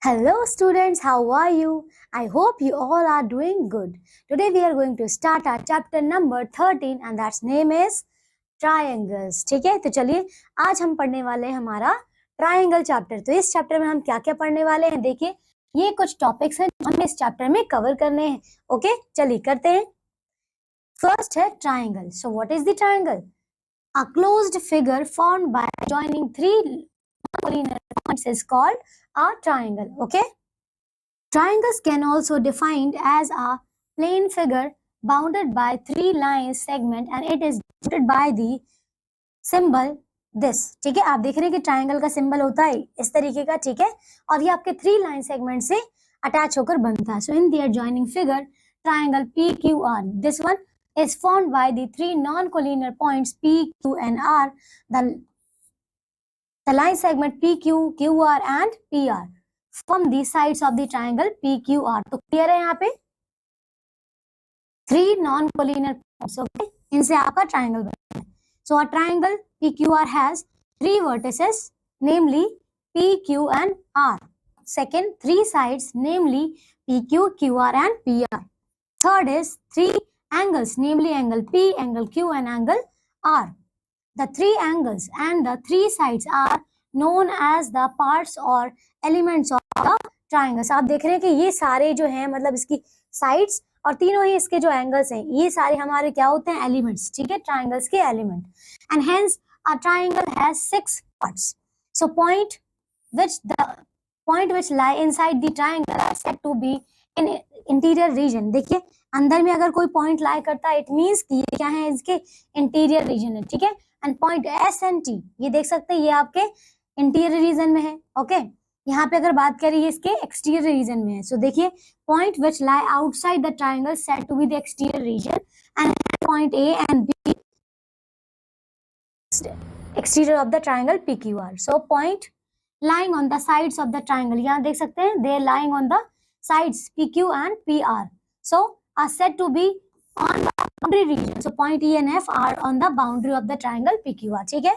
Hello students, how are you? I hope you all are doing good. Today we are going to start our chapter number 13 and that's name is triangles. ठीक है, तो चलिए आज हम पढ़ने वाले हैं हमारा ट्राइंगल चैप्टर। तो इस चैप्टर में हम क्या क्या पढ़ने वाले हैं, देखिए ये कुछ टॉपिक्स हैं जो हमें इस चैप्टर में कवर करने हैं। ओके, चलिए करते हैं। फर्स्ट है triangle. So what is the triangle? A closed figure formed by joining three collinear points is called a triangle. Okay, triangles can also defined as a plane figure bounded by three line segment and it is denoted by the symbol this. ठीक है, आप देख रहे हैं कि triangle का symbol होता है इस तरीके का, ठीक है, और ये आपके थ्री लाइन सेगमेंट से अटैच होकर बनता है। So in the adjoining figure triangle PQR, this one is formed by the three non-collinear points P, Q and R. The line segment PQ, QR and PR from the sides of the triangle PQR. तो clear है यहाँ पे? Three non-collinear points, okay? इनसे आपका triangle बनता है। So a triangle PQR has three vertices, namely PQ and R. Second, three sides, namely PQ, QR and PR. Third is three angles, namely angle P, angle Q and angle R. The three angles and the three sides are known as the parts or elements of the triangles. आप देख रहे हैं कि ये सारे जो हैं, मतलब इसकी साइड्स और तीनों ही इसके जो एंगल्स हैं, ये सारे हमारे क्या होते हैं? एलिमेंट्स, ठीक है, ट्राइंगल्स के element. And hence a triangle has 6 parts. So point which lie inside the triangle are said to be in interior region. देखिए अंदर में अगर कोई पॉइंट लाई करता है, इट मींस कि ये क्या है? इसके इंटीरियर रीजन है, ठीक है। And point S and T, ये देख सकते हैं, ये आपके इंटीरियर रीजन में है। ओके, यहाँ पे अगर बात करें, ये इसके एक्सटीरियर रीजन में है। सो देखिए point which lie outside the triangle said to be the exterior region and point A and B exterior of the triangle PQR. So point lying on the sides of the triangle, यहाँ देख सकते हैं, they are lying on the sides PQ and PR, so are said to be on the boundary region. So point E and F are on the boundary of the triangle PQR. ठीक है,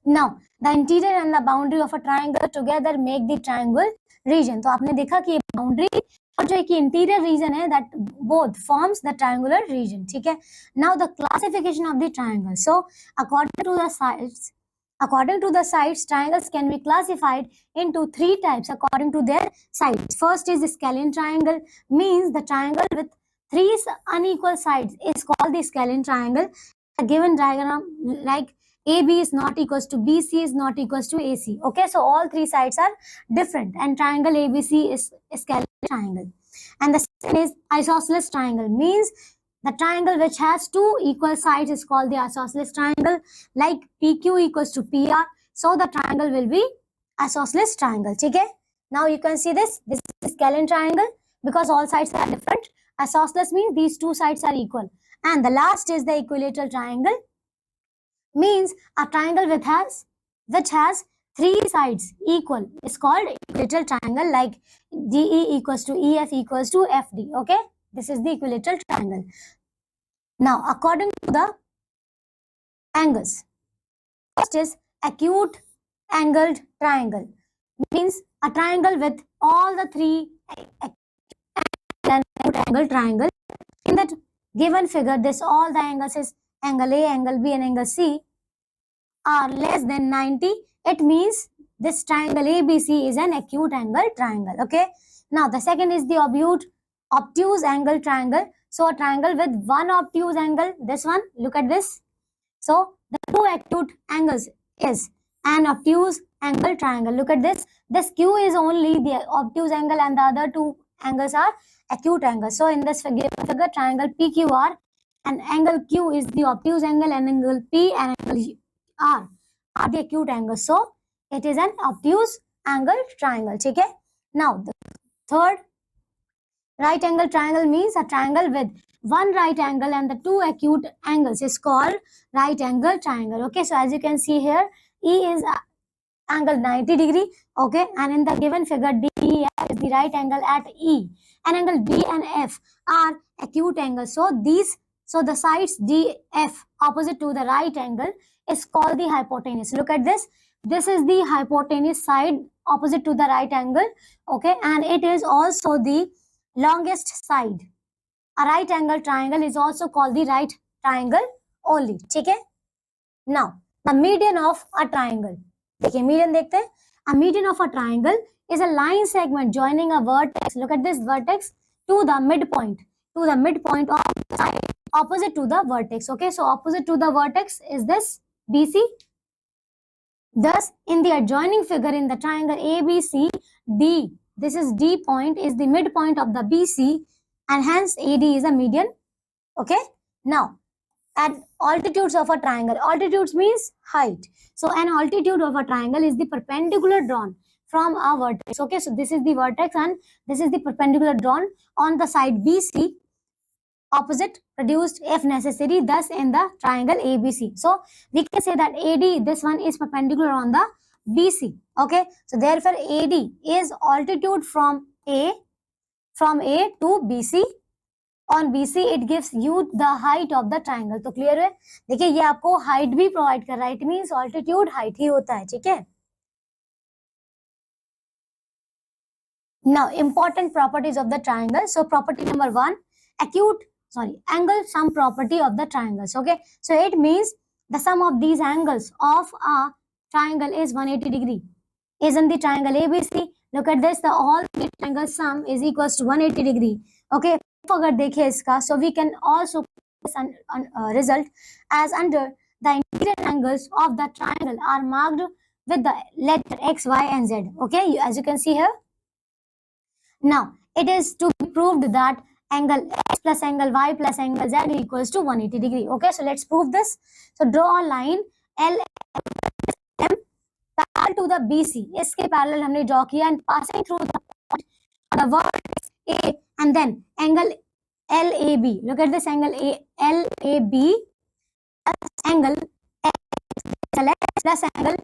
now the interior and the boundary of a triangle together make the triangle region. तो आपने देखा कि ये boundary और जो एक इंटीरियर रीजन है, that both forms the triangular region. ठीक है, now the classification of the triangle. So according to the sides, triangles can be classified into three types according to their sides. First is the scalene triangle, means the triangle with three unequal sides is called the scalene triangle. A given diagram like AB is not equals to BC is not equals to AC. Okay, so all three sides are different and triangle ABC is a scalene triangle. And the second is isosceles triangle, means the triangle which has two equal sides is called the isosceles triangle, like PQ equals to PR. So the triangle will be isosceles triangle. ठीक है, now you can see this is scalene triangle because all sides are different. Isosceles means these two sides are equal. And the last is the equilateral triangle, means a triangle which has three sides equal is called equilateral triangle, like DE equals to EF equals to FD. Okay, this is the equilateral triangle. Now according to the angles, first is acute angled triangle, means a triangle with all the three acute angle triangle. In that given figure, this all the angles is angle A, angle B and angle C are less than 90. It means this triangle ABC is an acute angle triangle. Okay, now the second is the obtuse angle triangle. So a triangle with one obtuse angle, this one, look at this. So the two acute angles is an obtuse angle triangle. Look at this. This Q is only the obtuse angle and the other two angles are acute angles. So in this figure triangle PQR, and angle Q is the obtuse angle and angle P and angle R are the acute angles. So it is an obtuse angle triangle. ठीक है, now the third right angle triangle, means a triangle with one right angle and the two acute angles is called right angle triangle. Okay, so as you can see here, E is angle 90 degree. Okay, and in the given figure DEF is the right angle at E, and angle B and F are acute angles. So the sides DF opposite to the right angle is called the hypotenuse. Look at this, this is the hypotenuse side opposite to the right angle, okay, and it is also the longest side. A right angle triangle is also called the right triangle only, ठीक है. Now the median of a triangle, देखिए median देखते हैं. A median of a triangle is a line segment joining a vertex, look at this vertex, to the midpoint of the side opposite to the vertex. Okay, so opposite to the vertex is this BC. Thus, in the adjoining figure in the triangle ABC, D, this is D point, is the midpoint of the BC, and hence AD is a median. Okay, now at altitudes of a triangle, altitudes means height. So an altitude of a triangle is the perpendicular drawn from a vertex. Okay, so this is the vertex and this is the perpendicular drawn on the side BC, opposite produced if necessary, thus in the triangle ABC. So we can say that AD, this one is perpendicular on the BC. Okay, so therefore AD is altitude from A to BC. On BC it gives you the height of the triangle. तो clear है. देखिए ये आपको height भी provide कर रहा है. It means altitude height ही होता है. ठीक है. Now important properties of the triangle. So property number 1, angle sum property of the triangles. Okay, so it means the sum of these angles of a triangle is 180 degree. Isn't the triangle ABC? Look at this, the all the triangle sum is equals to 180 degree. Okay, अगर देखें इसका, so we can also result as under the interior angles of the triangle are marked with the letter X, Y and Z. Okay, as you can see here. Now it is to be proved that angle X plus angle Y plus angle Z equals to 180 degree. Okay, so let's prove this. So draw a line LM parallel to the BC. इसके parallel हमने draw किया and passing through the vertex A and then angle LAB. Look at this angle LAB plus angle X plus angle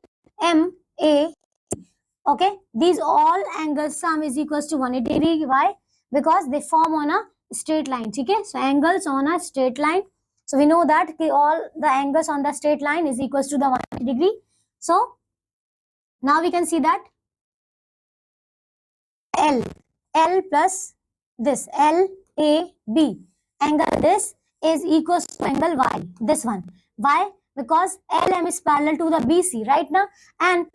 MA. Okay, these all angles sum is equals to 180 degree. Why? Because they form on a straight line. Okay, so angles on a straight line. So we know that all the angles on the straight line is equals to the 180 degree. So now we can see that L plus this LAB angle this is equals to angle Y, this one. Why? Because LM is parallel to the BC right now and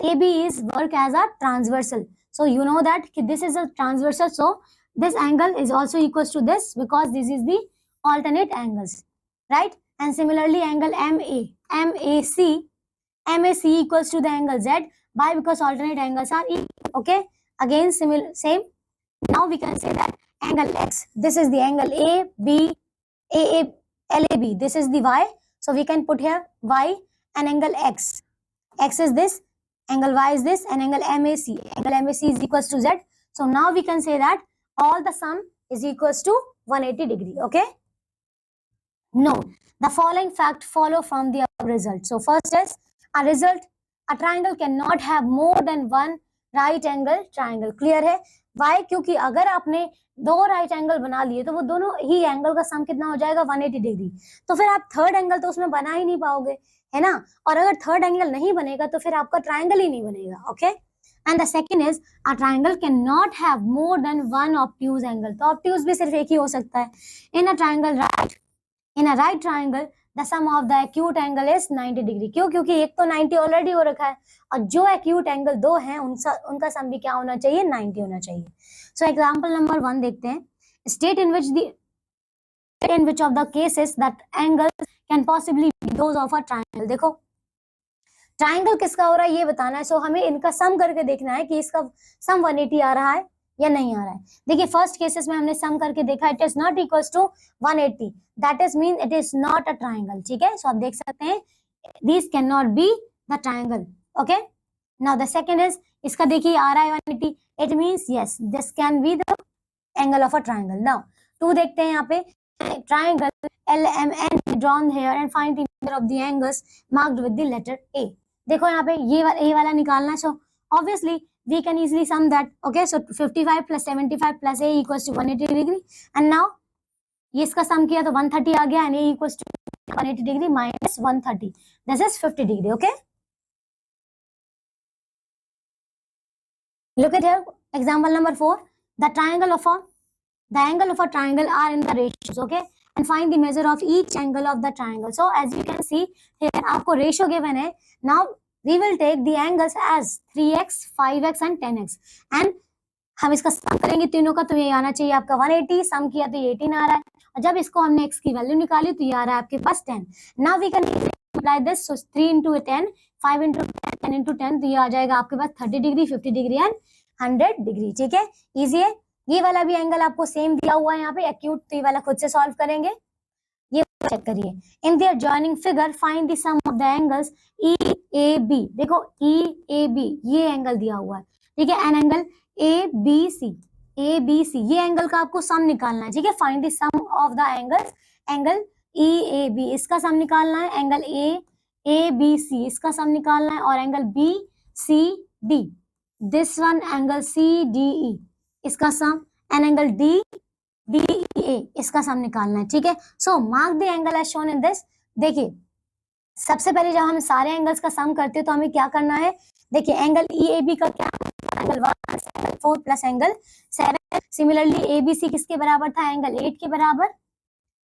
AB is work as a transversal. So you know that this is a transversal, so this angle is also equals to this because this is the alternate angles, right? And similarly angle MAC equals to the angle Z. Why? Because alternate angles are equal. Okay, again same. Now we can say that angle X, this is the angle LAB, this is the Y. So we can put here Y and angle X is this, angle Y is this, and angle MAC is equals to Z. So now we can say that all the sum is equals to 180 degree. Okay. No, the following fact follow from the result. So first is a triangle cannot have more than one right angle triangle. Clear है? Why? क्योंकि अगर आपने दो right angle बना लिए तो वो दोनों ही एंगल का सम कितना हो जाएगा 180 डिग्री. तो फिर आप थर्ड एंगल तो उसमें बना ही नहीं पाओगे, है ना. और अगर थर्ड एंगल नहीं बनेगा तो फिर आपका ट्राइंगल ही नहीं बनेगा. Okay. And the second is a triangle can not have more than one obtuse angle. तो ऑब्ट्यूज भी सिर्फ एक ही हो सकता है. In a right triangle the sum of the acute angle is 90 degree. क्यों? क्योंकि एक तो 90 ऑलरेडी हो रखा है और जो acute angle दो हैं उनका सम भी क्या होना चाहिए, 90 होना चाहिए. So example number 1 देखते हैं. State in which of the cases that angles can possibly be those of a triangle. देखो ट्राइंगल किसका हो रहा है ये बताना है. सो हमें इनका सम करके देखना है कि इसका सम 180 आ रहा है या नहीं आ रहा है. देखिए फर्स्ट केसेस में हमने सम करके देखा, it is not equals to 180. That is mean it is not a triangle. ठीक है. सो आप देख सकते हैं this can not be the triangle. Okay. Now the second is इसका देखिए आ रहा है 180. It means yes this can be the angle of a triangle. Now 2 देखते हैं यहाँ पे. Triangle LMN drawn here and find the interior of the angles marked with the letter A. देखो यहाँ पे ये वाला निकालना है. सो obviously we can easily sum that. Okay, so 55 plus 75 plus A equals to 180 degree. And now ये इसका सम किया तो 130 आ गया and A equals to 180 degree minus 130. This is 50 degree. Okay. Look at here, example number 4. The angle of a triangle are in the ratios, okay? And find the measure of each angle of the triangle. So as you can see here, आपको ratio given है. Now we will take the angles as 3x, 5x and 10x. And हम इसका सम करेंगे तीनों का, तो ये आना चाहिए आपका 180. सम किया तो ये 18 आ रहा है, और जब इसको हमने x की वैल्यू निकाली तो ये आ रहा है आपके पास 10. Now we can multiply this, so 3 into 10, 5 into 10, 10 into 10, तो ये आ जाएगा आपके पास 30 डिग्री, 50 डिग्री एंड 100 डिग्री. ठीक है, इजी है. ये वाला भी एंगल आपको सेम दिया हुआ है यहाँ पे एक्यूट, तो ये वाला खुद से सॉल्व करेंगे. ये चेक करिए. In the adjoining figure find the sum of the angles EAB. देखो EAB ये एंगल दिया हुआ है, ठीक है, एंड एंगल ABC, ये एंगल का आपको सम निकालना है. ठीक है, find the sum of the angles. Angle EAB इसका सम निकालना है, एंगल ABC इसका सम निकालना है, और angle BCD this one angle CDE इसका सम, एंड एंगल DEA इसका सम निकालना है. ठीक है, so mark the angle as shown in this. देखिए सबसे पहले जब हम सारे एंगल्स का सम करते हैं तो हमें क्या करना है. देखिए एंगल EAB का क्या, angle 1 angle 4 plus angle 7. Similarly ABC किसके बराबर था, एंगल 8 के बराबर.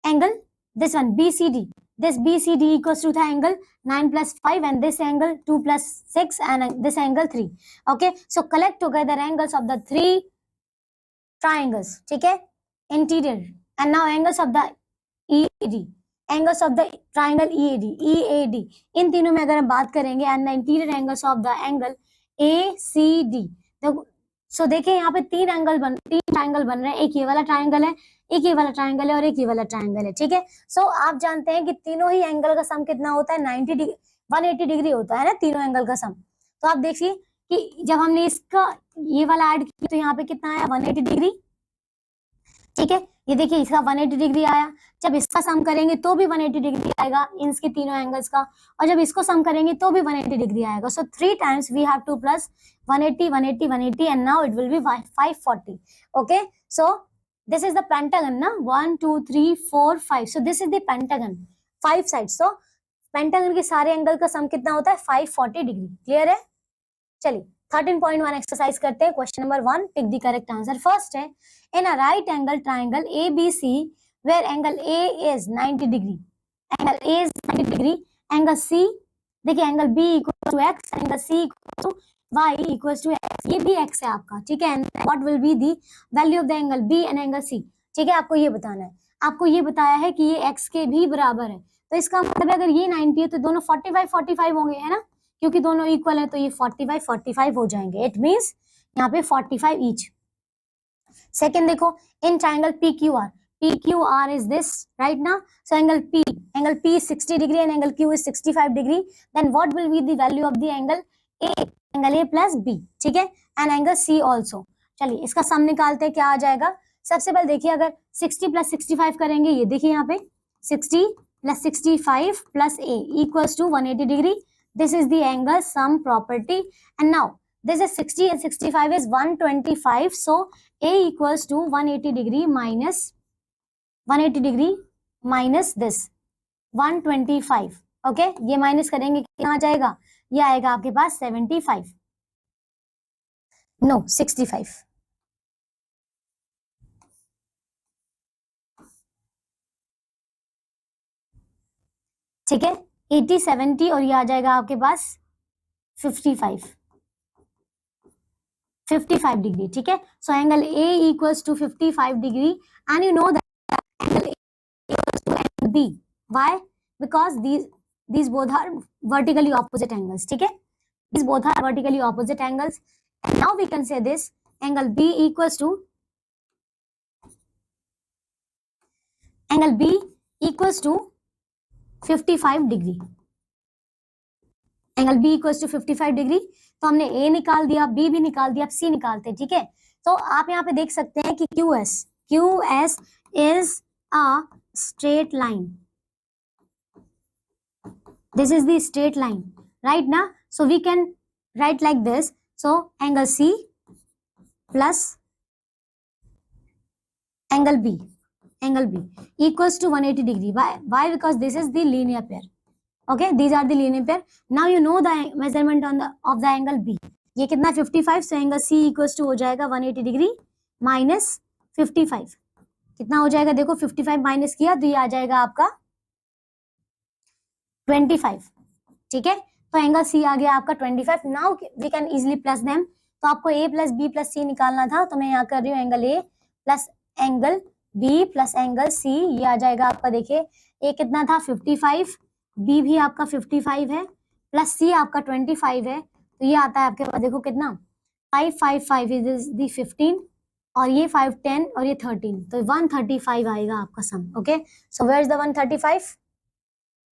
Angle this one BCD, this BCD equals to the angle 9 plus 5 and this angle 2 plus 6 and this angle 3. Okay, so collect together angles of the three triangles. ठीक है, interior, and now angles of the EAD, angles of the triangle EAD. इन तीनों में अगर हम बात करेंगे and the interior angles of the angle ACD. सो देखिए यहाँ पे तीन ट्राइंगल बन रहे हैं. एक ये वाला ट्राइंगल है, एक ये वाला ट्राइंगल है, और एक ये वाला ट्राइंगल है. ठीक है, सो आप जानते हैं कि तीनों ही एंगल का सम कितना होता है, 180 डिग्री होता है ना तीनों एंगल का सम. तो आप देखिए कि जब हमने इसका ये वाला ऐड किया तो यहाँ पे कितना आया, 180 डिग्री. ठीक है, ये देखिए इसका 180 डिग्री आया. जब इसका सम करेंगे तो भी 180 डिग्री आएगा इसके तीनों एंगल्स का, और जब इसको सम करेंगे तो भी 180 डिग्री आएगा. So 3 times we have to plus 180 180 180 and now it will be 540. Okay, so this is the pentagon ना, 1 2 3 4 5. So this is the pentagon, 5 sides. So pentagon के सारे एंगल का सम कितना होता है, 540 डिग्री. क्लियर है. चलिए 13.1 एक्सरसाइज करते हैं. Question number 1, pick the correct answer. First है, in a right angle triangle ABC where angle A is 90 degree, angle A is 90 degree, angle C, देखिए angle B equals to X, angle C equals to Y equals to X. ये भी X है आपका. ठीक है, and what will be the value of the angle B and angle C. ठीक है, आपको ये बताना है. आपको ये बताया है कि ये X के भी बराबर है, तो इसका मतलब अगर ये 90 है तो दोनों 45 होंगे, है ना, क्योंकि दोनों इक्वल है, तो ये 45 हो जाएंगे. इट मीन्स यहाँ पे 45 ईच. सेकेंड देखो, in triangle PQR is this right now. So angle P is 60 degree and angle Q is 65 degree. Then what will be the value of the angle A plus B. ठीक है, and angle C also. चलिए इसका सम निकालते हैं, क्या आ जाएगा. सबसे पहले देखिए अगर 60 plus 65 करेंगे, ये देखिए यहाँ पे 60 plus 65 plus A equals to 180 degree. This is the angle sum property. And now this is 60 and 65 is 125. So A equals to 180 degree minus this 125. Okay, ये माइनस करेंगे कितना आ जाएगा, ये आएगा आपके पास 75, नो 65. ठीक है, 80 70 और ये आ जाएगा आपके पास 55 डिग्री. ठीक है, so angle A equals to 55 degree and you know that angle A equals to angle B. Why? Because these both are vertically opposite angles. ठीक है, these both are vertically opposite angles, and now we can say this angle B equals to 55 degree. Angle B equals to 55 degree. तो हमने A निकाल दिया, B भी निकाल दिया, अब C निकालते हैं. ठीक है, तो आप यहाँ पे देख सकते हैं कि QS is a straight line. This is the straight line, right now. So we can write like this. So angle C plus angle B equals to 180 degree. Why? Because this is the linear pair. Okay, these are the linear pair. Now you know the measurement of the angle B. ये कितना 55, so angle C equals to हो जाएगा 180 degree minus 55। कितना हो जाएगा देखो, 55 minus किया तो ये आ जाएगा आपका 25। ठीक है, तो एंगल सी आ गया आपका 25। Now we can easily plus them. तो आपको A plus B plus C निकालना था, तो मैं यहाँ कर रही हूँ angle A plus angle B plus angle C. ये आ जाएगा आपका, देखिए ए कितना था 55, बी भी आपका 55 है, प्लस सी आपका 25 है, तो ये आता है आपके पास देखो कितना 5 5 5 इज दी 15, और ये 5 10 और ये 13, तो 135 आएगा आपका सम। Okay, so where is the 135?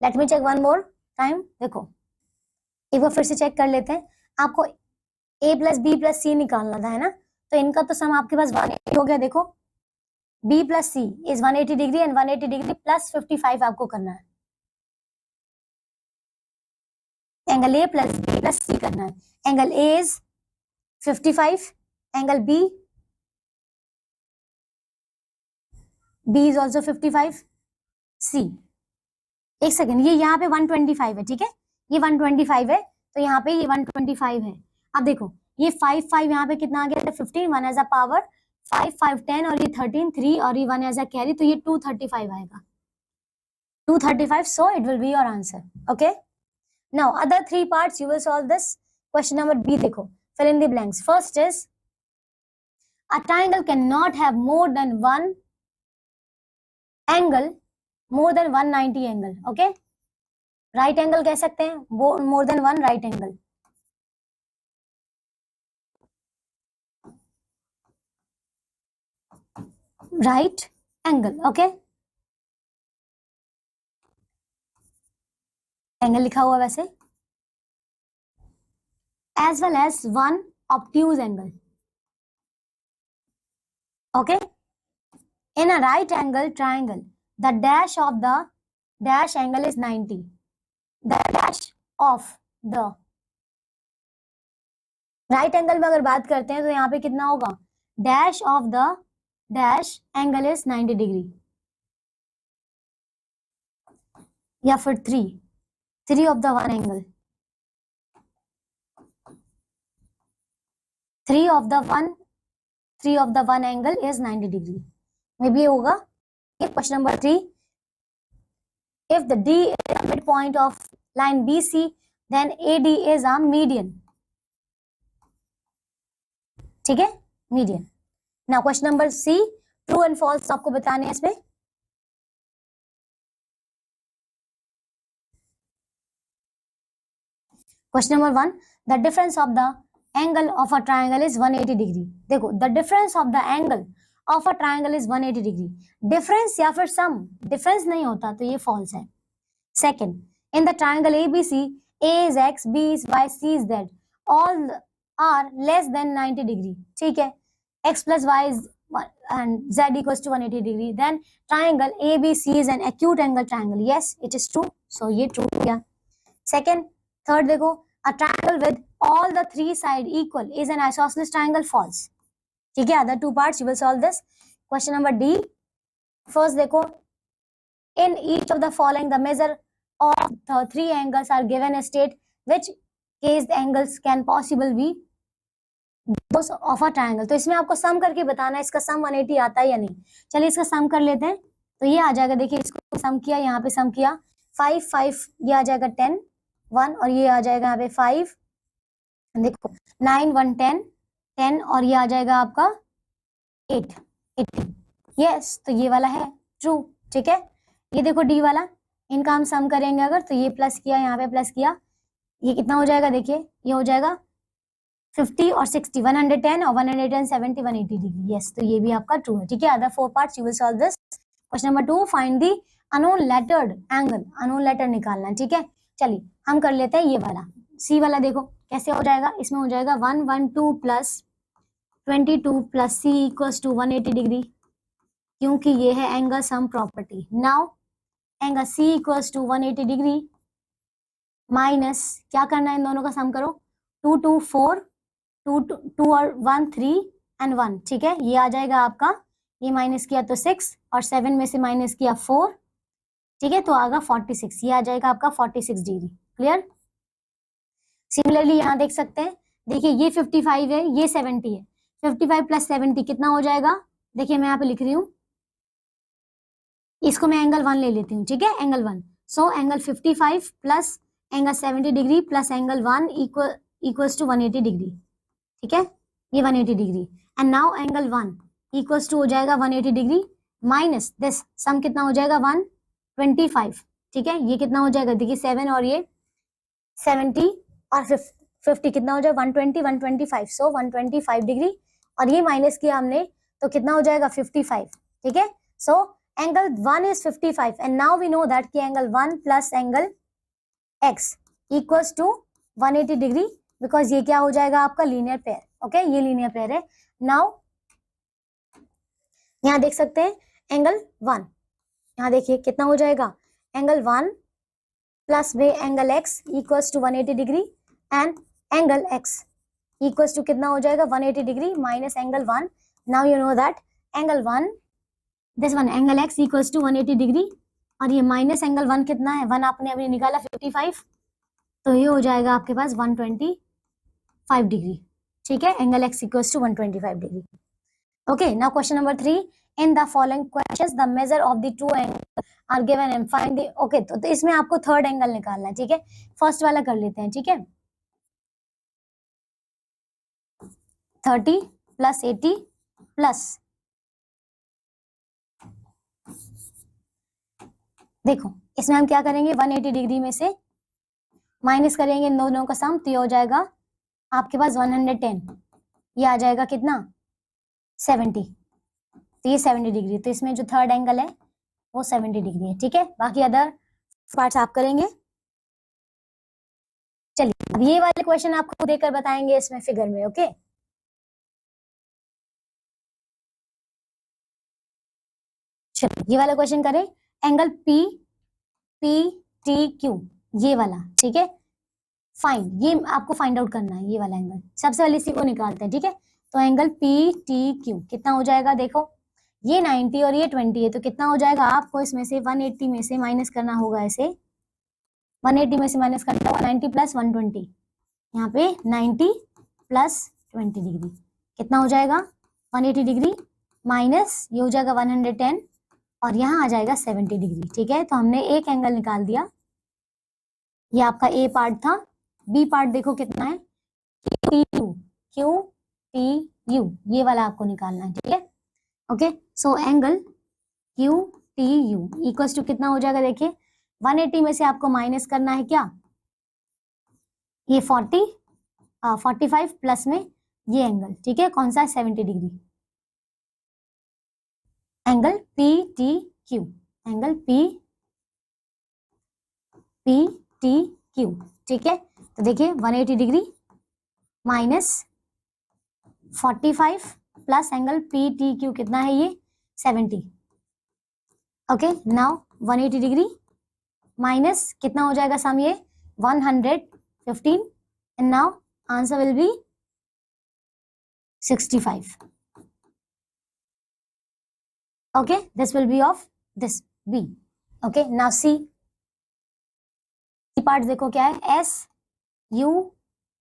Let me check one more time. देखो एक बार फिर से चेक कर लेते हैं। आपको a plus B plus C निकालना था, है ना, तो इनका तो सम आपके पास 180 हो गया। देखो b plus C is 180 degree and 180 degree plus 55 आपको करना है। Angle a plus B plus C करना है। Angle a is 55, angle b is also 55, c। एक सेकेंड, ये यहाँ पे 125 है, ठीक है, ये 125 है, तो यहाँ पे ये 125 है। अब देखो ये 5 5 यहाँ पे कितना आ गया, 15, 1 एज अ पावर 5 5 10 और ये 13 3 और ये 1 एज अ कैरी, तो ये 235 आएगा, 235। So it will be your answer. Okay, now other 3 parts you will solve this. Question number B देखो, fill in the blanks. First is a triangle can not have more than one angle more than 190 angle. Okay, right angle कह सकते हैं, वो more than one right angle. Right angle, okay, angle लिखा हुआ वैसे, as well as one obtuse angle. Okay, in a right angle triangle the dash of the dash angle is 90। The dash of the right angle में अगर बात करते हैं तो यहाँ पे कितना होगा, dash of the dash angle is 90 degree, या फिर three of the one angle, three of the one angle is 90 degree में भी होगा। Question number 3, if the D is a midpoint of line BC then AD is a median। ठीक है, median. Now question number C, true and false आपको बताने हैं इसमें। Question number 1, the difference of the angle of a triangle is 180 degree. देखो the difference of the angle of a triangle is 180 degree. Difference या फिर सम, difference नहीं होता तो ये फॉल्स है। Second, in the triangle ABC, A is X, B is Y, C is Z, all are less than 90 degree. ठीक है, X plus Y is and Z equals to 180 degree, then triangle ABC is an acute angle triangle। Yes, it is true, so ये true हो गया। Second, third देखो, a triangle with all the three side equal is an isosceles triangle। False। ठीक है, other two parts you will solve this। Question number D, first देखो, in each of the following the measure of the three angles are given a state which case the angles can possible be those of a triangle। तो इसमें आपको सम करके बताना है इसका सम 180 आता है या नहीं। चलिए इसका सम कर लेते हैं, तो ये आ जाएगा, देखिए इसको सम किया, यहाँ पे सम किया 5 5, ये आ जाएगा 10 1, और ये आ जाएगा यहाँ पे 5, देखो 9 1 10 10, और ये आ जाएगा आपका 8 18। यस, तो ये वाला है ट्रू। ठीक है, ये देखो डी वाला, इनका हम सम करेंगे अगर, तो ये प्लस किया, यहाँ पे प्लस किया, ये कितना हो जाएगा, देखिए ये हो जाएगा 50 और 60, 110 और 110 70 180 डिग्री। यस, तो ये भी आपका ट्रू है। ठीक है, other 4 parts you will solve this. Question number 2, find the unknown lettered angle. Unknown letter निकालना है। ठीक है, चलिए हम कर लेते हैं ये वाला सी वाला। देखो कैसे हो जाएगा, इसमें हो जाएगा 112 plus 22 plus C equals to 180 degree, क्योंकि ये है angle sum property. Now angle C equals to 180 degree minus, क्या करना है, इन दोनों का सम करो, 2 2 4, 2 और 1 3 एंड 1। ठीक है, ये आ जाएगा आपका, ये माइनस किया तो 6 और 7 में से माइनस किया 4। ठीक है, तो आएगा 46, ये आ जाएगा आपका 46 डिग्री। क्लियर। सिमिलरली यहाँ देख सकते हैं, देखिए ये 55 है, ये 70 है, 55 प्लस 70 कितना हो जाएगा? देखिए मैं यहाँ पे लिख रही हूँ, इसको मैं एंगल 1 ले लेती हूँ, ठीक है, angle 1। So angle 55 plus angle 70 degree plus angle 1 equals to 180 degree, ठीक है, ये 180 degree. And now angle 1 equals to हो जाएगा 180 डिग्री माइनस दिस, सम कितना हो जाएगा 125, ठीक है, ये कितना हो जाएगा? देखिए 7 और ये 70 और 50 कितना हो जाएगा? 120 125, सो 125 डिग्री, और ये माइनस किया हमने तो कितना हो जाएगा? 55, ठीक है। So angle 1 is 55 and now we know that कि angle 1 plus angle x equals to 180 degree, because ये क्या हो जाएगा? आपका लीनियर पेयर, ओके, ये लीनियर पेयर है। नाउ यहाँ देख सकते हैं एंगल 1, यहाँ देखिए कितना हो जाएगा? एंगल 1 प्लस में angle x equals to 180 degree and angle x equals to कितना हो जाएगा? 180 degree minus angle 1। Now you know that angle 1 this one angle x equals to 180 degree, और ये माइनस एंगल 1 कितना है? 1 आपने अभी निकाला 55, तो ये हो जाएगा आपके पास 125 डिग्री, ठीक है, angle x equals to 125 degree. Okay, now question number 3, in the following questions the measure of the two angle are given and find the, okay, तो इसमें आपको थर्ड एंगल निकालना है, ठीक है, फर्स्ट वाला कर लेते हैं, ठीक है। 30 प्लस 80 प्लस, देखो इसमें हम क्या करेंगे? 180 डिग्री में से माइनस करेंगे इन दोनों का सम, तो ये हो जाएगा आपके पास 110, ये आ जाएगा कितना? 70, तो ये 70 डिग्री, तो इसमें जो थर्ड एंगल है वो 70 डिग्री है, ठीक है। बाकी अदर पार्ट्स आप करेंगे। चलिए अब ये वाले क्वेश्चन आपको देकर बताएंगे इसमें फिगर में, ओके। चलिए ये वाला क्वेश्चन करें, angle P P T Q, ये वाला, ठीक है, फाइंड, ये आपको फाइंड आउट करना है, ये वाला एंगल सबसे पहले इसी को निकालते हैं, ठीक है। तो एंगल पी टी क्यू कितना हो जाएगा? देखो ये 90 और ये 20 है, तो कितना हो जाएगा? आपको इसमें से 180 में से माइनस करना होगा, ऐसे 180 में से माइनस करना होगा 90 प्लस 120, यहाँ पे 90 प्लस 20 डिग्री कितना हो जाएगा? 180 डिग्री माइनस ये हो जाएगा 110, और यहाँ आ जाएगा 70 डिग्री, ठीक है। तो हमने एक एंगल निकाल दिया, ये आपका ए पार्ट था। बी पार्ट देखो कितना है? क्यू टी यू, ये वाला आपको निकालना है, ठीक है, okay. So angle Q T U equals to कितना हो जाएगा? देखिए 180 में से आपको माइनस करना है क्या? ये 45 प्लस में ये एंगल, ठीक है, कौन सा? 70 degree, angle P T Q, angle P T Q, ठीक है। तो देखिए 180 degree minus 45 plus angle P T Q कितना है? ये 70, ओके। नाउ 180 डिग्री माइनस कितना हो जाएगा सम? ये 115, and now answer will be 65, okay, this will be of this B, okay। now C part देखो क्या है? S U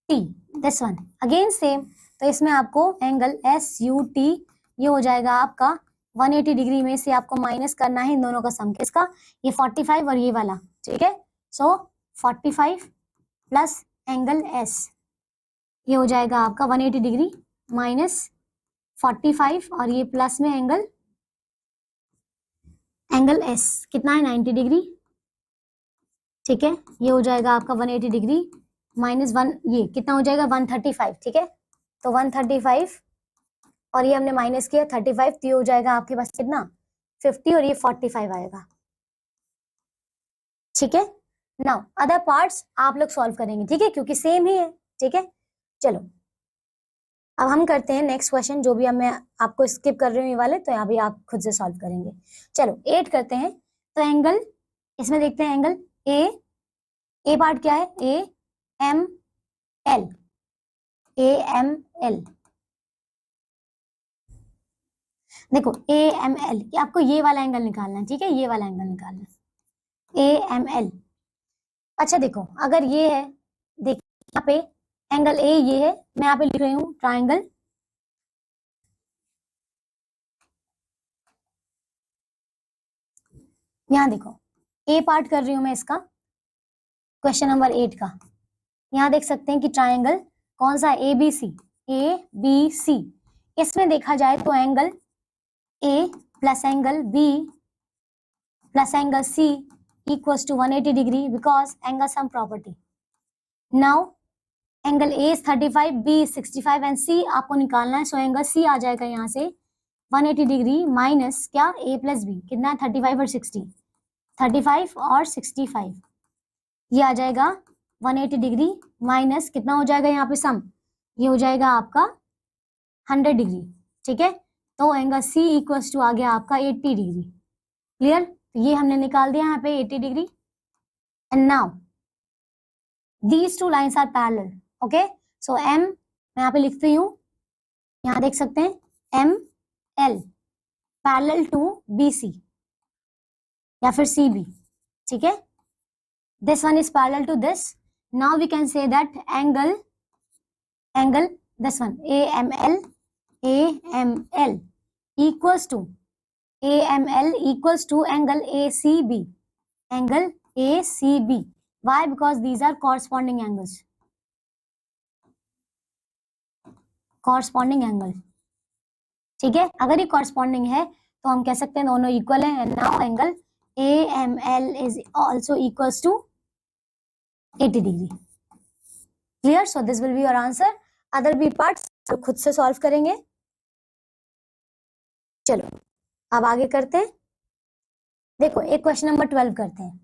T, this one again same, तो इसमें आपको एंगल S U T ये हो जाएगा आपका 180 डिग्री में से आपको माइनस करना है इन दोनों का सम, किसका? ये 45 और ये वाला, ठीक है। सो 45 प्लस एंगल S ये हो जाएगा आपका 180 डिग्री माइनस 45, और ये प्लस में एंगल S कितना है? 90 डिग्री, ठीक है। ये हो जाएगा आपका 180 डिग्री माइनस 1, ये कितना हो जाएगा? 135, ठीक है। तो 135 और ये हमने माइनस किया 35, तो ये हो जाएगा आपके पास कितना? 50, और ये 45 आएगा, ठीक है। नाउ अदर पार्ट्स आप लोग सॉल्व करेंगे, ठीक है, क्योंकि सेम ही है, ठीक है। चलो अब हम करते हैं नेक्स्ट क्वेश्चन, जो भी अब मैं आपको स्किप कर रही हूँ ये वाले, तो यहाँ भी आप खुद से सॉल्व करेंगे। चलो 8 करते हैं। तो एंगल इसमें देखते हैं, एंगल ए पार्ट क्या है? ए एम एल, देखो ए एम एल, आपको ये वाला एंगल निकालना है, ठीक है, ये वाला एंगल निकालना है, ए एम एल। अच्छा देखो अगर ये है, देखो यहाँ पे एंगल ए ये है, मैं यहाँ पे लिख रही हूँ ट्राइंगल, यहाँ देखो ए पार्ट कर रही हूँ मैं इसका, क्वेश्चन नंबर 8 का। यहाँ देख सकते हैं कि ट्राइंगल कौन सा, ए बी सी, ए बी सी। इसमें देखा जाए तो angle A plus angle B plus angle C equals to 180 degree because angle sum property. Now angle A is 35, B is 65 and C आपको निकालना है। सो एंगल सी आ जाएगा यहाँ से 180 डिग्री माइनस क्या, ए प्लस बी, कितना है 35 और 60, 35 और 65, ये आ जाएगा 180 डिग्री माइनस कितना हो जाएगा यहाँ पे सम, ये हो जाएगा आपका 100 डिग्री। ठीक है, तो एंगल सी इक्वल्स टू आ गया आपका 80 डिग्री। क्लियर, तो ये हमने निकाल दिया यहाँ पे 80 degree. And now these two lines are parallel. Okay, so M मैं यहाँ पे लिखती हूँ, यहाँ देख सकते हैं M L parallel to B C या फिर सी बी। ठीक है, this one is parallel to this. Now we can say that angle this one AML equals to angle ACB, angle ACB. Why? Because these are corresponding angles, corresponding angle. ठीक है, अगर ये corresponding है तो हम कह सकते हैं दोनों इक्वल है। and now angle AML is also equals to 80 degree. Clear, so this will be your answer. Other B parts तो खुद से सॉल्व करेंगे। चलो अब आगे करते हैं। देखो एक क्वेश्चन नंबर 12 करते हैं।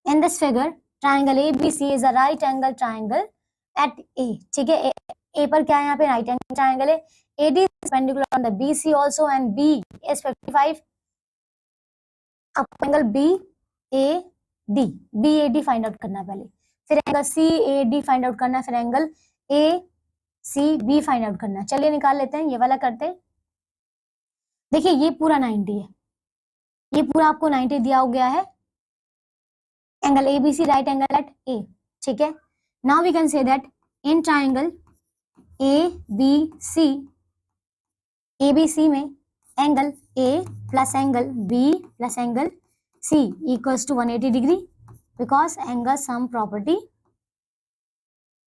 In this figure triangle A B C is a right angle triangle at A. ठीक है, ए पर क्या है यहाँ पे, राइट एंगल ट्राइंगल है। AD is perpendicular on the BC also and B is 55। अब angle BAD, BAD find out करना पहले, फिर एंगल CAD फाइंड आउट करना, फिर एंगल ACB फाइंड आउट करना। चलिए निकाल लेते हैं, ये वाला करते हैं। देखिए ये पूरा 90 है, ये पूरा आपको 90 दिया हो गया है। Angle ABC right angle at A। ठीक है, now we can say that in triangle ABC में angle A plus angle B plus angle C equals to 180 degree because angle sum property.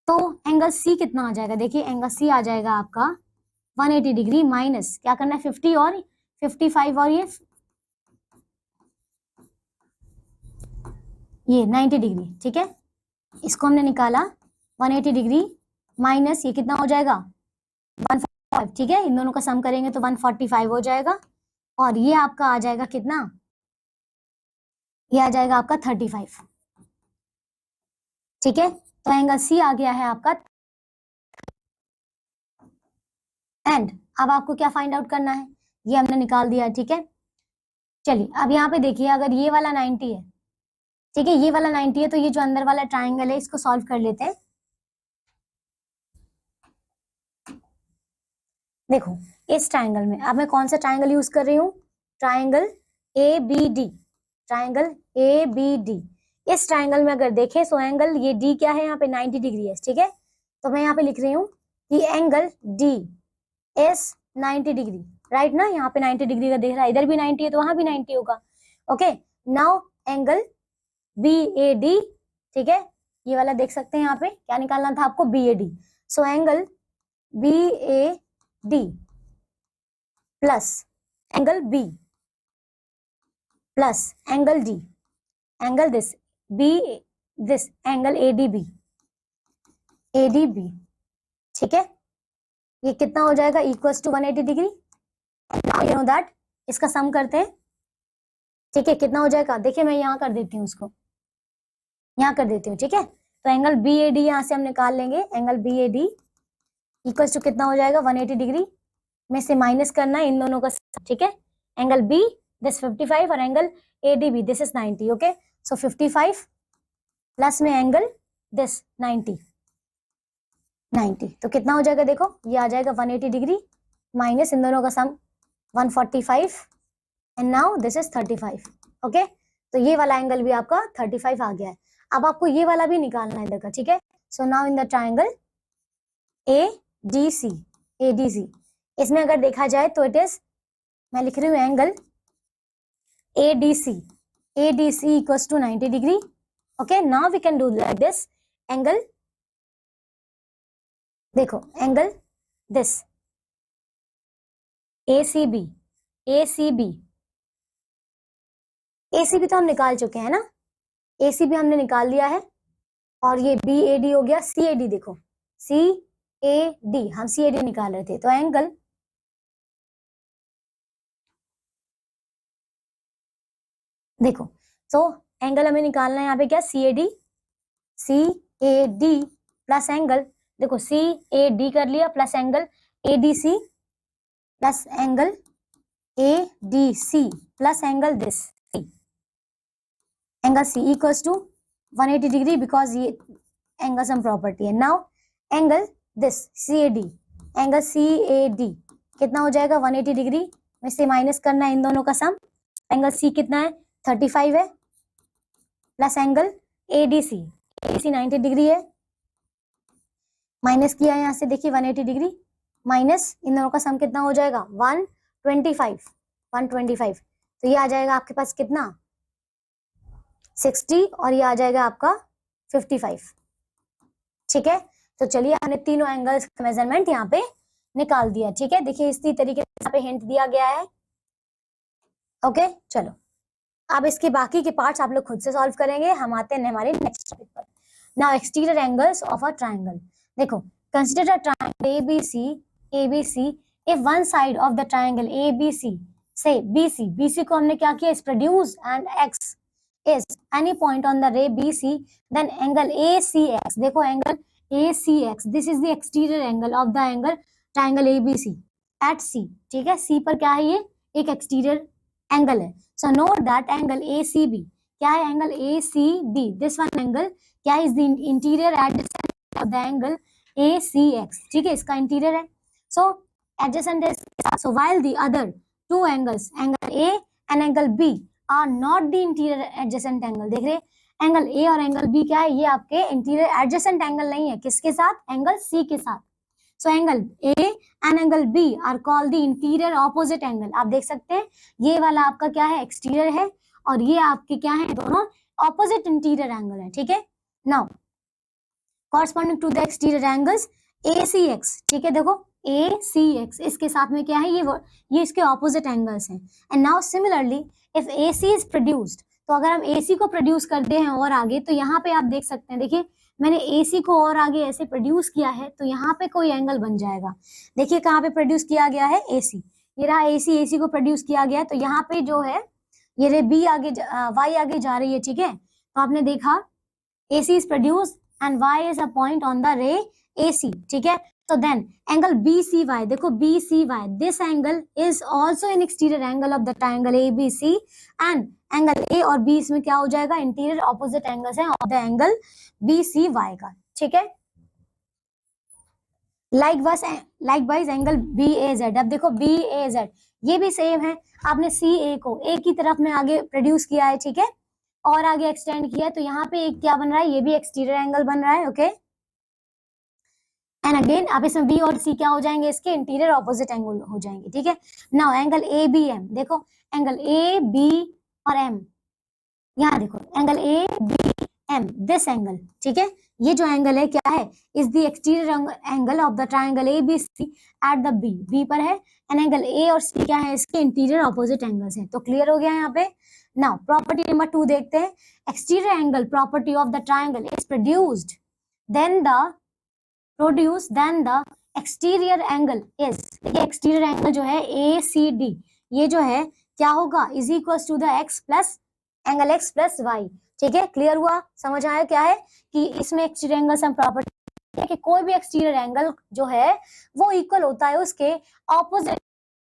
तो एंगल C कितना आ जाएगा, देखिए angle C आ जाएगा आपका 180 degree minus क्या करना है 50 और 55 और ये 90 डिग्री। ठीक है, इसको हमने निकाला 180 डिग्री माइनस ये कितना हो जाएगा 145। ठीक है, इन दोनों का सम करेंगे तो 145 हो जाएगा और ये आपका आ जाएगा कितना, ये आ जाएगा आपका 35। ठीक है, तो एंगल C आ गया है आपका। एंड अब आपको क्या फाइंड आउट करना है, ये हमने निकाल दिया। ठीक है, चलिए अब यहाँ पे देखिए अगर ये वाला 90 है, ठीक है ये वाला 90 है, तो ये जो अंदर वाला ट्राइंगल है इसको सॉल्व कर लेते हैं। देखो इस ट्राइंगल में अब मैं कौन सा ट्राइंगल यूज कर रही हूँ, ट्राइंगल ABD, ट्राइंगल ABD। इस ट्राइंगल में अगर देखें तो एंगल ये D क्या है यहाँ पे 90 डिग्री है। ठीक है, तो मैं यहाँ पे लिख रही हूँ कि angle D is 90 degree, right ना, यहाँ पे 90 डिग्री का दिख रहा है, इधर भी 90 है तो वहां भी 90 होगा। Okay, now angle BAD। ठीक है, ये वाला देख सकते हैं यहाँ पे क्या निकालना था आपको, BAD। So angle BAD plus angle B plus angle D, angle this this angle ADB। ठीक है, ये कितना हो जाएगा equals to 180 degree. Now you know that, इसका सम करते हैं। ठीक है, कितना हो जाएगा, देखिए मैं यहाँ कर देती हूँ, उसको यहाँ कर देती हूँ। ठीक है, तो एंगल BAD यहाँ से हम निकाल लेंगे, एंगल BAD इक्वल्स टू कितना हो जाएगा 180 डिग्री में से माइनस करना है इन दोनों का। ठीक है, एंगल B दिस 55 और angle ADB this is 90। Okay, so 55 plus में एंगल दिस 90, तो कितना हो जाएगा, देखो ये आ जाएगा 180 डिग्री माइनस इन दोनों का सम 145 and now this is 35। Okay, तो ये वाला एंगल भी आपका 35 आ गया है। अब आपको ये वाला भी निकालना है इधर का। ठीक है, so now in the triangle A D C, A D C, इसमें अगर देखा जाए तो इट इज, मैं लिख रही हूँ angle A D C equals to 90 degree. Okay, now we can do like this angle, देखो angle this ACB, ACB, ACB तो हम निकाल चुके हैं ना, ACB हमने निकाल लिया है. और ये BAD हो गया, CAD देखो CAD, हम CAD निकाल रहे थे. तो एंगल देखो, तो एंगल हमें निकालना है यहाँ पे क्या, CAD प्लस एंगल, देखो CAD कर लिया plus angle ADC plus angle ADC plus angle this angle C equals to 180 degree, because ये एंगल सम प्रॉपर्टी है. Now angle this CAD, angle CAD कितना हो जाएगा 180 डिग्री में से माइनस करना है इन दोनों का सम. एंगल C कितना है 35 है, प्लस एंगल ADC 90 डिग्री है, माइनस किया यहाँ से देखिए 180 डिग्री, माइनस इन दोनों का सम कितना हो जाएगा 125. तो ये आ जाएगा आपके पास कितना 60 और ये आ जाएगा आपका 55. ठीक है, तो चलिए हमने तीनों एंगल्स का मेजरमेंट यहाँ पे निकाल दिया. ठीक है, देखिए इसी तरीके से यहाँ पे हिंट दिया गया है. ओके, चलो अब इसके बाकी के पार्ट्स आप लोग खुद से सॉल्व करेंगे. हम आते हैं हमारे नेक्स्ट टॉपिक पर. Now exterior angles of a triangle. देखो, consider a triangle ABC if one side of the triangle ABC, say BC को हमने क्या किया, is produced and X is any point on the ray BC, then angle ACX, देखो angle ACX, this is the exterior angle of the angle triangle ABC at C. ठीक है, C पर क्या है, ये एक एक्सटीरियर एंगल है. So note that angle ACB, क्या है angle ACB, this one angle क्या है, is the interior adjacent of the angle ACX. ठीक है, इसका इंटीरियर है. So adjacent is, so while the other two angles, angle A and angle B are not the interior adjacent angle. देख रहे, angle A और angle B क्या है, ये आपके इंटीरियर एडजेसेंट एंगल नहीं है. किसके साथ, एंगल C के साथ. So angle A and angle B are called the interior opposite angle. आप देख सकते हैं ये वाला आपका क्या है, एक्सटीरियर है, और ये आपके क्या है, दोनों ऑपोजिट इंटीरियर एंगल है. ठीक है, now corresponding to the exterior angles ACX. ठीक है, देखो ACX इसके साथ में क्या है, ये इसके ऑपोजिट एंगल्स हैं. And now similarly if AC is produced, तो अगर हम AC को प्रोड्यूस करते हैं और आगे, तो यहाँ पे आप देख सकते हैं, देखिए मैंने AC को और आगे ऐसे प्रोड्यूस किया है, तो यहाँ पे कोई एंगल बन जाएगा. देखिए कहाँ पे प्रोड्यूस किया गया है, AC, ये रहा AC को प्रोड्यूस किया गया है. तो यहाँ पे जो है ये रे B आगे Y आगे जा रही है. ठीक है, तो आपने देखा AC is produced and Y is a point on the ray AC. ठीक है, so then angle BCY, देखो BCY, this angle is also an exterior angle of the triangle ABC, and angle A और B इसमें क्या हो जाएगा, interior opposite angles हैं of the angle BCY का. ठीक है, likewise एंगल BAZ. अब देखो BAZ ये भी सेम है, आपने CA को A की तरफ में आगे प्रोड्यूस किया है. ठीक है, और आगे एक्सटेंड किया है, तो यहाँ पे एक क्या बन रहा है, ये भी एक्सटीरियर एंगल बन रहा है. ओके, एंड अगेन आप इसमें B और C क्या हो जाएंगे, इसके इंटीरियर ऑपोजिट एंगल हो जाएंगे. ठीक है, नाउ एंगल ABM, देखो एंगल AB और M, यहाँ देखो एंगल ABM, दिस एंगल. ठीक है, ये जो एंगल है क्या है, is the exterior angle of the triangle ABC at the B पर है, एंड एंगल A और C क्या है, इसके इंटीरियर ऑपोजिट एंगल्स हैं. तो क्लियर हो गया यहाँ पे. नाउ प्रॉपर्टी नंबर 2 देखते हैं. Exterior angle property of the triangle is produced then the exterior angle is, देखिए एक्सटीरियर एंगल जो है ACD, ये जो है क्या होगा, is equals to the X plus angle X plus Y. ठीक है, क्लियर हुआ, समझ आया क्या है कि इसमें एक्सटीरियर एंगल सम प्रॉपर्टी है कि कोई भी एक्सटीरियर एंगल जो है वो इक्वल होता है उसके ऑपोजिट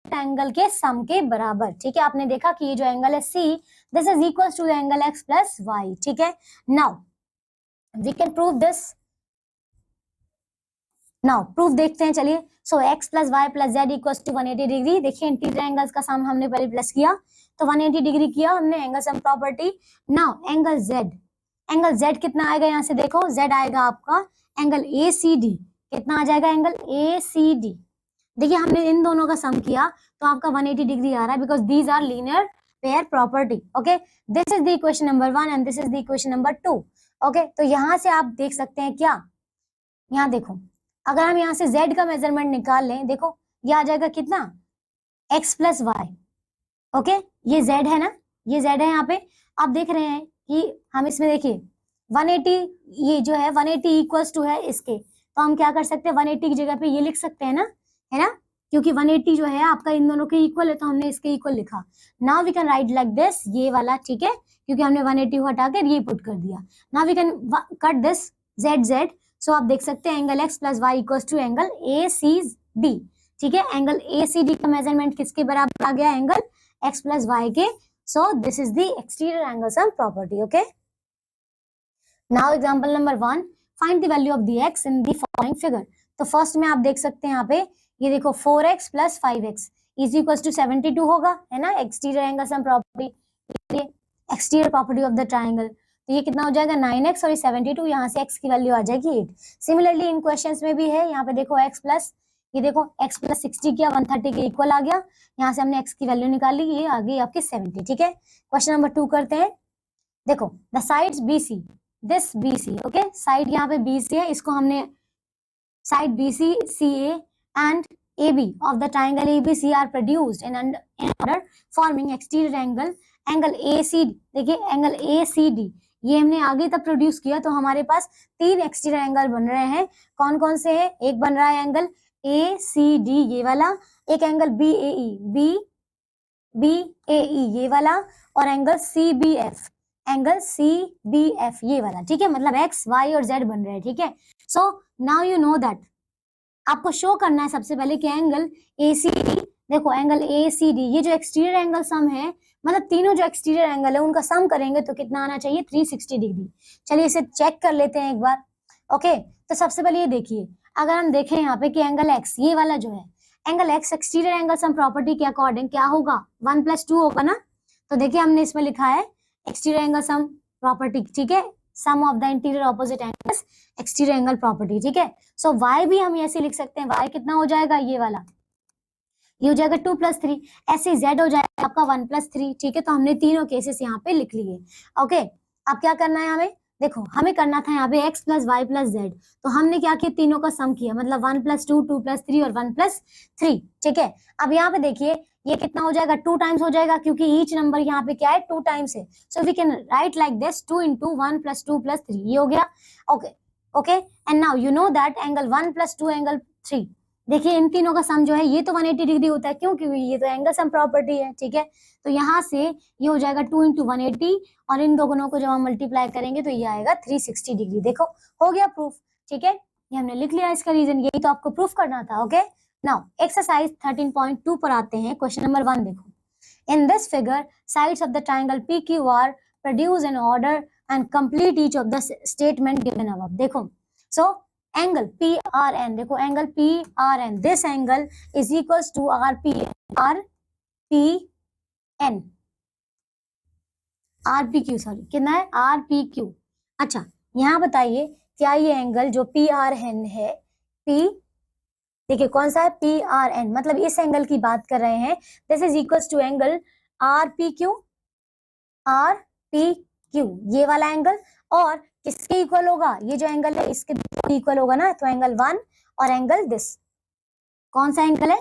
एंगल के सम के बराबर. ठीक है, आपने देखा कि ये जो एंगल है C, this is equal to the angle X plus Y. ठीक है, now we can prove this. Now proof देखते हैं, चलिए. So X plus Y plus Z equal to 180 degree. देखिए इंटीरियर एंगल्स का सम हमने पहले प्लस किया, तो 180 डिग्री किया हमने angle sum property. Now angle Z कितना आएगा, यहाँ से देखो Z आएगा आपका एंगल ACD कितना आ जाएगा एंगल ACD। देखिए हमने इन दोनों का सम किया तो आपका 180 डिग्री आ रहा है, because these are linear pair property. Okay, this is the equation number 1 and this is the equation number 2। Okay, तो यहाँ से आप देख सकते हैं क्या, यहाँ देखो, अगर हम यहाँ से z का मेजरमेंट निकाल लें, देखो ये आ जाएगा कितना, x प्लस वाई। ओके, ये z है ना, ये z है यहाँ पे। आप देख रहे हैं कि हम इसमें देखिए 180, ये जो है 180 इक्वल्स टू है इसके, तो हम क्या कर सकते हैं 180 की जगह पे ये लिख सकते हैं ना, है ना, क्योंकि 180 जो है आपका इन दोनों के इक्वल है तो हमने इसके इक्वल लिखा। Now we can write like this, ये वाला, ठीक है, क्योंकि हमने 180 हटा कर ये पुट कर दिया। Now we can cut this z। So आप देख सकते हैं angle x plus Y equals to angle ACD। ठीक है, एंगल ACD का मेजरमेंट किसके बराबर आ गया, एंगल x प्लस वाई के। सो this is the exterior angle sum property. Okay, now example number 1, find the value of the x in the following figure. तो first में आप देख सकते हैं यहाँ पे, ये देखो 4x plus 5x is equals to 72 होगा, है ना, exterior angle sum property, exterior property of the triangle. तो ये कितना हो जाएगा 9x, और ये 72, यहाँ से x की वैल्यू आ जाएगी 8। सिमिलरली इन क्वेश्चंस में भी है, यहाँ पे देखो x प्लस, ये देखो x प्लस 60 किया, 130 के इक्वल आ गया, यहाँ से हमने x की वैल्यू निकाली, ये आ गई आपकी 70। ठीक है, क्वेश्चन नंबर 2 करते हैं। देखो the sides BC, this BC, okay, side यहाँ पे BC है, इसको हमने side BC, CA and AB of the triangle ABC are produced in order forming exterior angle ACD। देखिए एंगल ACD ये हमने आगे तक प्रोड्यूस किया, तो हमारे पास 3 एक्सटीरियर एंगल बन रहे हैं। कौन कौन से हैं, एक बन रहा है एंगल ACD ये वाला, एक एंगल BAE ये वाला, और एंगल CBF ये वाला। ठीक है, मतलब x, y और z बन रहे हैं। ठीक है, so now you know that आपको शो करना है सबसे पहले कि एंगल ACD, देखो एंगल ACD ये जो एक्सटीरियर एंगल सम है, मतलब तीनों जो एक्सटीरियर एंगल है उनका सम करेंगे तो कितना आना चाहिए 360 डिग्री। चलिए इसे चेक कर लेते हैं एक बार। ओके, तो सबसे पहले ये देखिए, अगर हम देखें यहाँ पे कि एंगल x ये वाला जो है, angle x exterior angle sum property के अकॉर्डिंग क्या होगा, 1 + 2 होगा ना। तो देखिए हमने इसमें लिखा है एक्सटीरियर एंगल सम प्रॉपर्टी, ठीक है, sum of the interior opposite angles exterior angle property. ठीक है, सो y भी हम ऐसे लिख सकते हैं, y कितना हो जाएगा, ये वाला, ये हो जाएगा 2 + 3, ऐसे z हो जाएगा आपका 1 + 3। ठीक है, तो हमने तीनों केसेस यहाँ पे लिख लिए। ओके, अब क्या करना है हमें, देखो हमें करना था यहाँ पे x + y + z, तो हमने क्या किया, तीनों का सम किया, मतलब 1 + 2, 2 + 3 और 1 + 3। ठीक है, अब यहाँ पे देखिए ये कितना हो जाएगा, 2 टाइम्स हो जाएगा, क्योंकि ईच नंबर यहाँ पे क्या है 2 टाइम्स है। So we can write like this 2 × 1 + 2 + 3, ये हो गया। Okay okay, and now you know that angle 1 + 2 angle 3, देखिए इन तीनों का सम जो है ये तो 180 डिग्री होता है, क्यों, क्योंकि ये तो एंगल सम प्रॉपर्टी है। ठीक है, तो यहाँ से ये हो जाएगा 2 × 180, और इन दोनों को जब हम मल्टीप्लाई करेंगे तो ये आएगा 360 डिग्री। देखो हो गया प्रूफ। ठीक है, ये हमने लिख लिया इसका रीजन, यही तो आपको प्रूफ करना था। ओके, नाउ एक्सरसाइज 13.2 पर आते हैं। क्वेश्चन नंबर 1 देखो, in this figure sides of the triangle PQR produce in order and complete each of the statement given above. देखो सो एंगल PRN, देखो angle PRN, this angle is equals to RPQ, sorry कितना है RPQ। अच्छा यहाँ बताइए क्या ये angle जो PRN है, देखिए कौन सा है PRN, मतलब इस एंगल की बात कर रहे हैं, this is equals to angle RPQ, ये वाला एंगल, और किसके इक्वल होगा, ये जो एंगल है इसके इक्वल होगा ना, तो एंगल 1 और एंगल दिस, कौन सा एंगल है,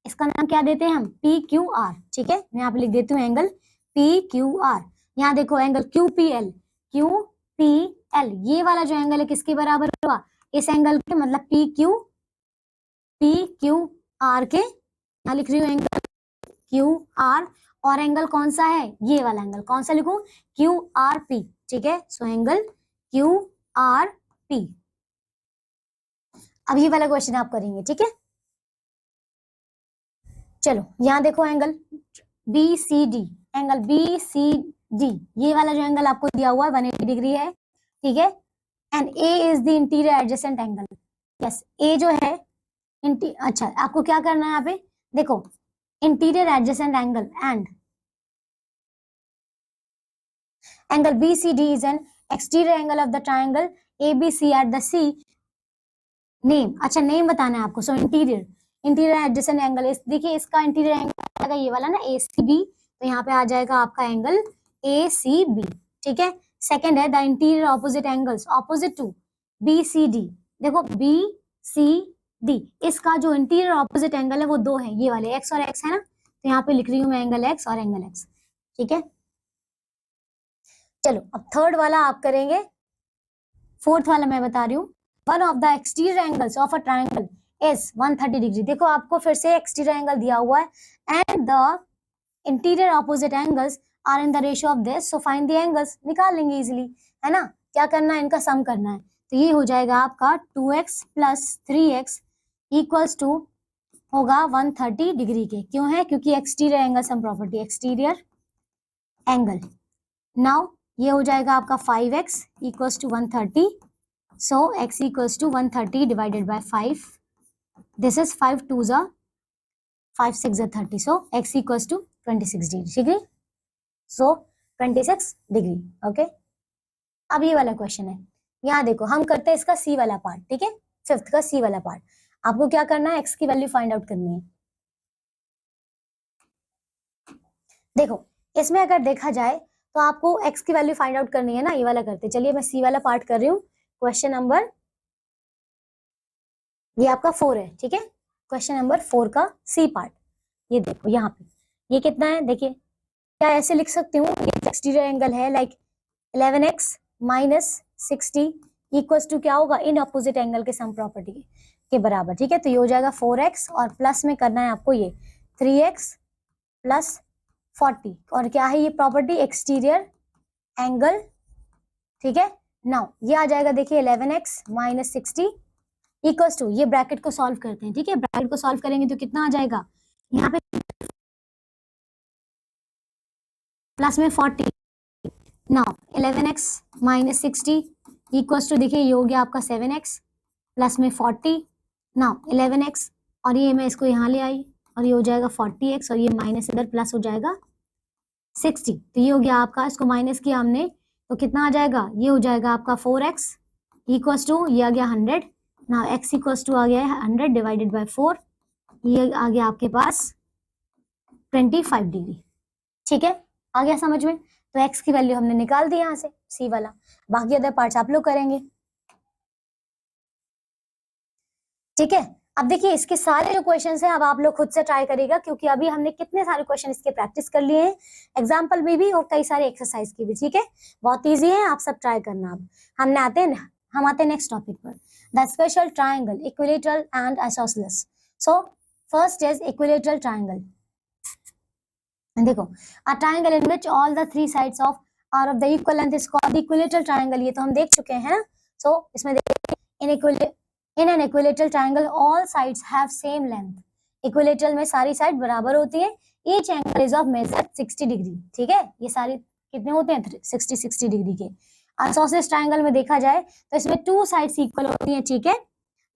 इसका नाम क्या देते हैं हम PQR। ठीक है, मैं यहाँ पे लिख देती हूँ एंगल PQR। यहाँ देखो एंगल QPL, ये वाला जो एंगल है किसके बराबर हुआ, इस एंगल के, मतलब PQR के, यहाँ लिख रही हूँ एंगल QR, और एंगल कौन सा है, ये वाला एंगल, कौन सा लिखूं QRP। ठीक है, सो एंगल QRP। अब ये वाला क्वेश्चन आप करेंगे। ठीक है, चलो यहाँ देखो एंगल BCD, एंगल BCD ये वाला जो एंगल आपको दिया हुआ है 180 डिग्री है। ठीक है, and A is the interior adjacent angle. Yes, A जो है अच्छा आपको क्या करना है यहाँ पे, देखो interior adjacent angle and angle BCD is an exterior angle of the triangle ABC at the C name, अच्छा नेम बताना है आपको। सो इंटीरियर एडजेसेंट एंगल इस, देखिए इसका इंटीरियर एंगल आएगा ये वाला ना ACB, तो यहाँ पे आ जाएगा आपका एंगल ACB, ठीक है। सेकंड है the interior opposite angles opposite to BCD, देखो BCD इसका जो इंटीरियर ऑपोजिट एंगल है वो दो है, ये वाले x और x है ना, तो यहाँ पे लिख रही हूँ मैं एंगल x और एंगल x, ठीक है। चलो अब थर्ड वाला आप करेंगे, फोर्थ वाला मैं बता रही हूँ। One of the exterior angles of a triangle is 130 degree, देखो आपको फिर से एक्सटीरियर एंगल दिया हुआ है and the interior opposite angles are in the ratio of this, so find the angles, निकाल लेंगे इजीली, है ना। क्या करना है, इनका सम करना है, तो ये हो जाएगा आपका 2x plus 3x equals to होगा 130 डिग्री के, क्यों है, क्योंकि exterior angle sum property, exterior angle. Now ये हो जाएगा आपका 5x equals to 130, so x equals to 130 divided by 5, this is 5 2s are 5 6 are 30, so x equals to 26 degree, ठीक है। so 26 degree, okay. अब ये वाला क्वेश्चन है, यहाँ देखो हम करते हैं इसका C वाला पार्ट, ठीक है, फिफ्थ का C वाला पार्ट। आपको क्या करना है, x की वैल्यू फाइंड आउट करनी है। देखो इसमें अगर देखा जाए तो आपको x की वैल्यू फाइंड आउट करनी है ना, ये वाला करते, चलिए मैं C वाला पार्ट कर रही हूँ। क्वेश्चन नंबर ये आपका 4 है, ठीक है, क्वेश्चन नंबर 4 का C पार्ट। ये देखो यहाँ पे ये कितना है, देखिए क्या ऐसे लिख सकती हूँ, ये एक्सटीरियर एंगल है like 11x minus 60 equals to क्या होगा, इन अपोजिट एंगल के सम प्रॉपर्टी के बराबर, ठीक है। तो ये हो जाएगा 4x और प्लस में करना है आपको ये 3x प्लस 40, और क्या है ये प्रॉपर्टी, एक्सटीरियर एंगल, ठीक है। नाउ ये आ जाएगा देखिए 11x माइनस 60 इक्वल्स टू, ये ब्रैकेट को सॉल्व करते हैं, ठीक है, ब्रैकेट को सॉल्व करेंगे तो कितना आ जाएगा, यहाँ पे प्लस में 40, now 11x minus 60 equals to, देखिए ये हो गया आपका 7x प्लस में 40, नाउ 11x और ये मैं इसको यहाँ ले आई और ये हो जाएगा 40x और ये माइनस इधर प्लस हो जाएगा 60, तो ये हो गया आपका, इसको माइनस किया हमने तो कितना आ जाएगा, ये हो जाएगा आपका 4x इक्वल्स टू, ये आ गया 100, ना x इक्वल्स टू आ गया है 100 डिवाइडेड बाय 4, ये आ गया आपके पास 25 डिग्री, ठीक है, आ गया समझ में। तो x की वैल्यू हमने निकाल दी यहाँ से C वाला, बाकी अदर पार्ट्स आप लोग करेंगे, ठीक है। अब देखिए इसके सारे जो क्वेश्चंस हैं अब आप लोग खुद से ट्राई करिएगा, क्योंकि अभी हमने कितने सारे क्वेश्चन इसके प्रैक्टिस कर लिए हैं, एग्जाम्पल में भी और कई सारे एक्सरसाइज की भी, ठीक है, बहुत ईजी है, आप सब ट्राई करना। अब हम आते हैं नेक्स्ट टॉपिक पर, the special triangle, equilateral and isosceles. So first is equilateral triangle. देखो a triangle in which all the three sides of are of the equal length is called equilateral triangle, ये तो हम देख चुके हैं ना। सो इसमें देखिए in an equilateral triangle all sides have same length, equilateral में सारी साइड बराबर होती है, each angle is of measure 60 degree, ठीक है, ये सारे कितने होते हैं 60 डिग्री के। आइसोसेलेस ट्राइंगल में देखा जाए तो इसमें टू साइड्स इक्वल होती हैं, ठीक है,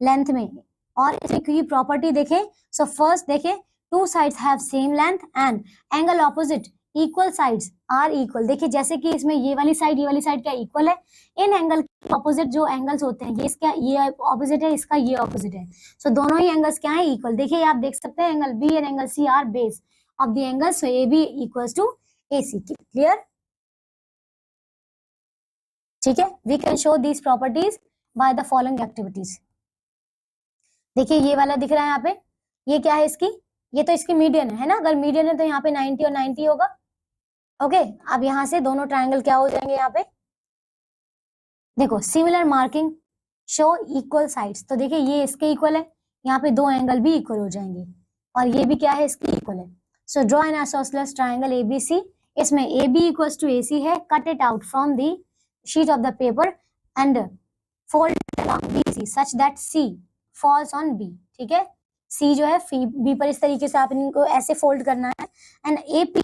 लेंथ में, और इसमें की प्रॉपर्टी देखें, सो फर्स्ट देखें two sides have same length and angle opposite equal sides are equal, देखिए जैसे कि इसमें ये वाली साइड क्या इक्वल है, इन एंगल के ऑपोजिट जो एंगल्स होते हैं, ये इसका ये ऑपोजिट है, इसका ये ऑपोजिट है, सो दोनों ही एंगल्स क्या है इक्वल, देखिए आप देख सकते हैं angle B and angle C are base of the angle, so A B equals to A C, clear, ठीक है। We can show these properties by the following activities. देखिए ये वाला दिख रहा है यहाँ पे, ये क्या है इसकी, ये तो इसकी मीडियन है ना, अगर मीडियन है तो यहाँ पे 90 और 90 होगा, ओके। अब यहाँ से दोनों ट्राइंगल क्या हो जाएंगे, यहाँ पे देखो similar marking show equal sides, तो देखिए ये इसके इक्वल है, यहाँ पे दो एंगल भी इक्वल हो जाएंगे और ये भी क्या है इसके इक्वल है। So draw an isosceles triangle ABC, इसमें A B equals to A C है, cut it out from the sheet of the paper and fold B C such that C falls on B, ठीक है, सी जो है B पर इस तरीके से आप इनको ऐसे फोल्ड करना है एंड एपी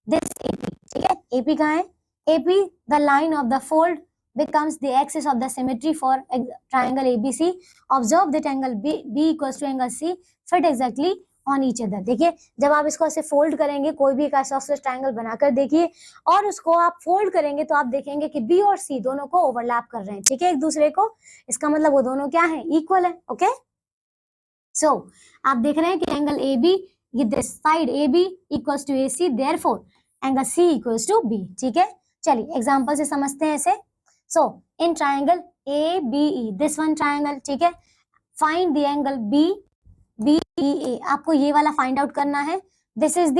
दिस एपी, ठीक है, एपी कहाँ है, AP the line of the fold becomes the axis of the symmetry for triangle ABC. Observe that angle B equals to angle C fit exactly on each other. देखिए जब आप इसको ऐसे fold करेंगे, कोई भी एक आइसोसेलेस ट्रायंगल बनाकर देखिए, और उसको आप फोल्ड करेंगे तो आप देखेंगे कि बी और सी दोनों को ओवरलैप कर रहे हैं, ठीक है, एक दूसरे को। इसका मतलब वो दोनों क्या है, इक्वल है। ओके, सो आप देख रहे हैं कि एंगल ए बी, ये this side A B equals to A C, therefore angle C equals to B. ठीक है, चलिए एग्जांपल से समझते हैं इसे। So in triangle A B E, this one triangle, ठीक है, find the angle B B E A, आपको ये वाला फाइंड आउट करना है। This is the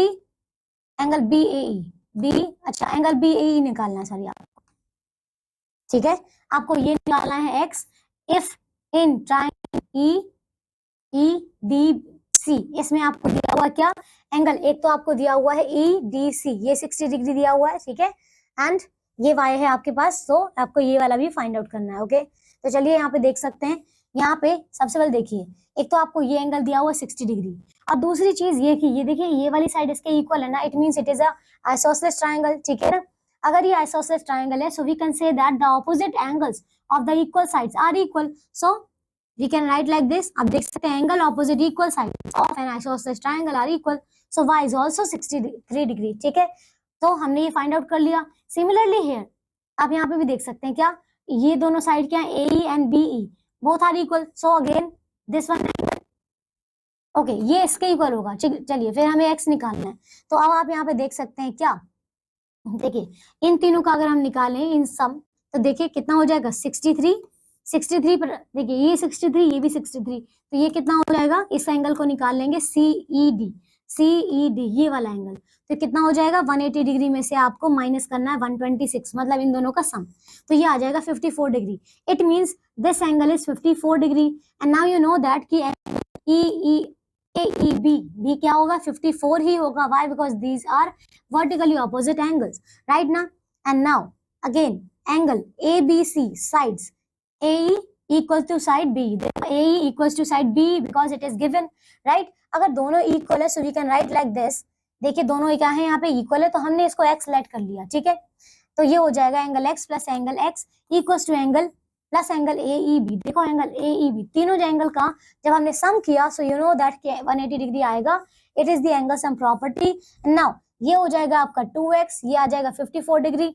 angle B A E, B, अच्छा एंगल बी ए ई निकालना है, सॉरी आपको, ठीक है, आपको ये निकालना है X. If in triangle E E D C, इसमें आपको दिया हुआ क्या, एंगल, एक तो आपको दिया हुआ है ई डी सी, ये 60 डिग्री दिया हुआ है, ठीक है, एंड ये वाई है आपके पास, तो आपको ये वाला भी फाइंड आउट करना है। ओके, तो चलिए यहाँ पे देख सकते हैं, यहाँ पे सबसे पहले देखिए, एक तो आपको ये एंगल दिया हुआ है 60 डिग्री, और दूसरी चीज ये कि ये देखिए ये वाली साइड इसके इक्वल है ना, it means it is a isosceles triangle, ठीक है ना। अगर ये आइसोसेलेस ट्रायंगल है, so we can say that the opposite angles of the equal sides are equal, so we can write like this। आप देख सकते हैं angle opposite equal side of an isosceles triangle are equal, so y is also 63 degree, ठीक है, तो हमने ये find out कर लिया। सिमिलरली हियर आप यहाँ पे भी देख सकते हैं, क्या ये दोनों साइड क्या है, AE and BE both are equal, so again this one, okay, ये इसके इक्वल होगा। चलिए फिर हमें x निकालना है, तो अब आप यहाँ पे देख सकते हैं, क्या देखिए इन तीनों का अगर हम निकालें इन सम, तो देखिए कितना हो जाएगा, 63 पर देखिए ये 63, ये भी 63, तो ये कितना हो जाएगा, इस एंगल को निकाल लेंगे CED, ये वाला एंगल, तो कितना हो जाएगा, 180 डिग्री में से आपको माइनस करना है 126, मतलब इन दोनों का सम, तो ये आ जाएगा 54 degree. It means this angle is 54 degree, and now you know that कि AEB क्या होगा, 54 ही होगा। Why? Because these are vertically opposite angles, right now? And now again angle ABC sides, AE equals to side B, AE equals to side B because it is given, right? अगर दोनों equal है, so we can write like this। देखिए दोनों क्या है, यहाँ पे equal है, तो हमने इसको x लेट कर लिया, ठीक है, तो ये हो जाएगा angle x plus angle x equals to angle plus angle AEB। देखो एंगल AEB, तीनों जो एंगल का जब हमने सम किया, so you know that 180 degree आएगा, it is the angle sum property. Now ये हो जाएगा आपका 2x, ये आ जाएगा 54 डिग्री,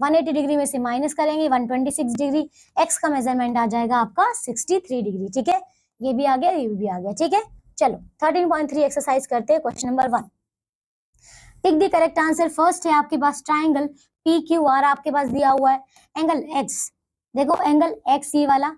180 डिग्री में से माइनस करेंगे 126 डिग्री, x का मेजरमेंट आ जाएगा आपका 63 डिग्री, ठीक है, ये भी आ गया, ये भी आ गया, ठीक है। चलो 13.3 एक्सरसाइज करते हैं, question number 1, tick the correct answer. First है आपके पास ट्राइंगल PQR, आपके पास दिया हुआ है एंगल x, देखो एंगल x ये वाला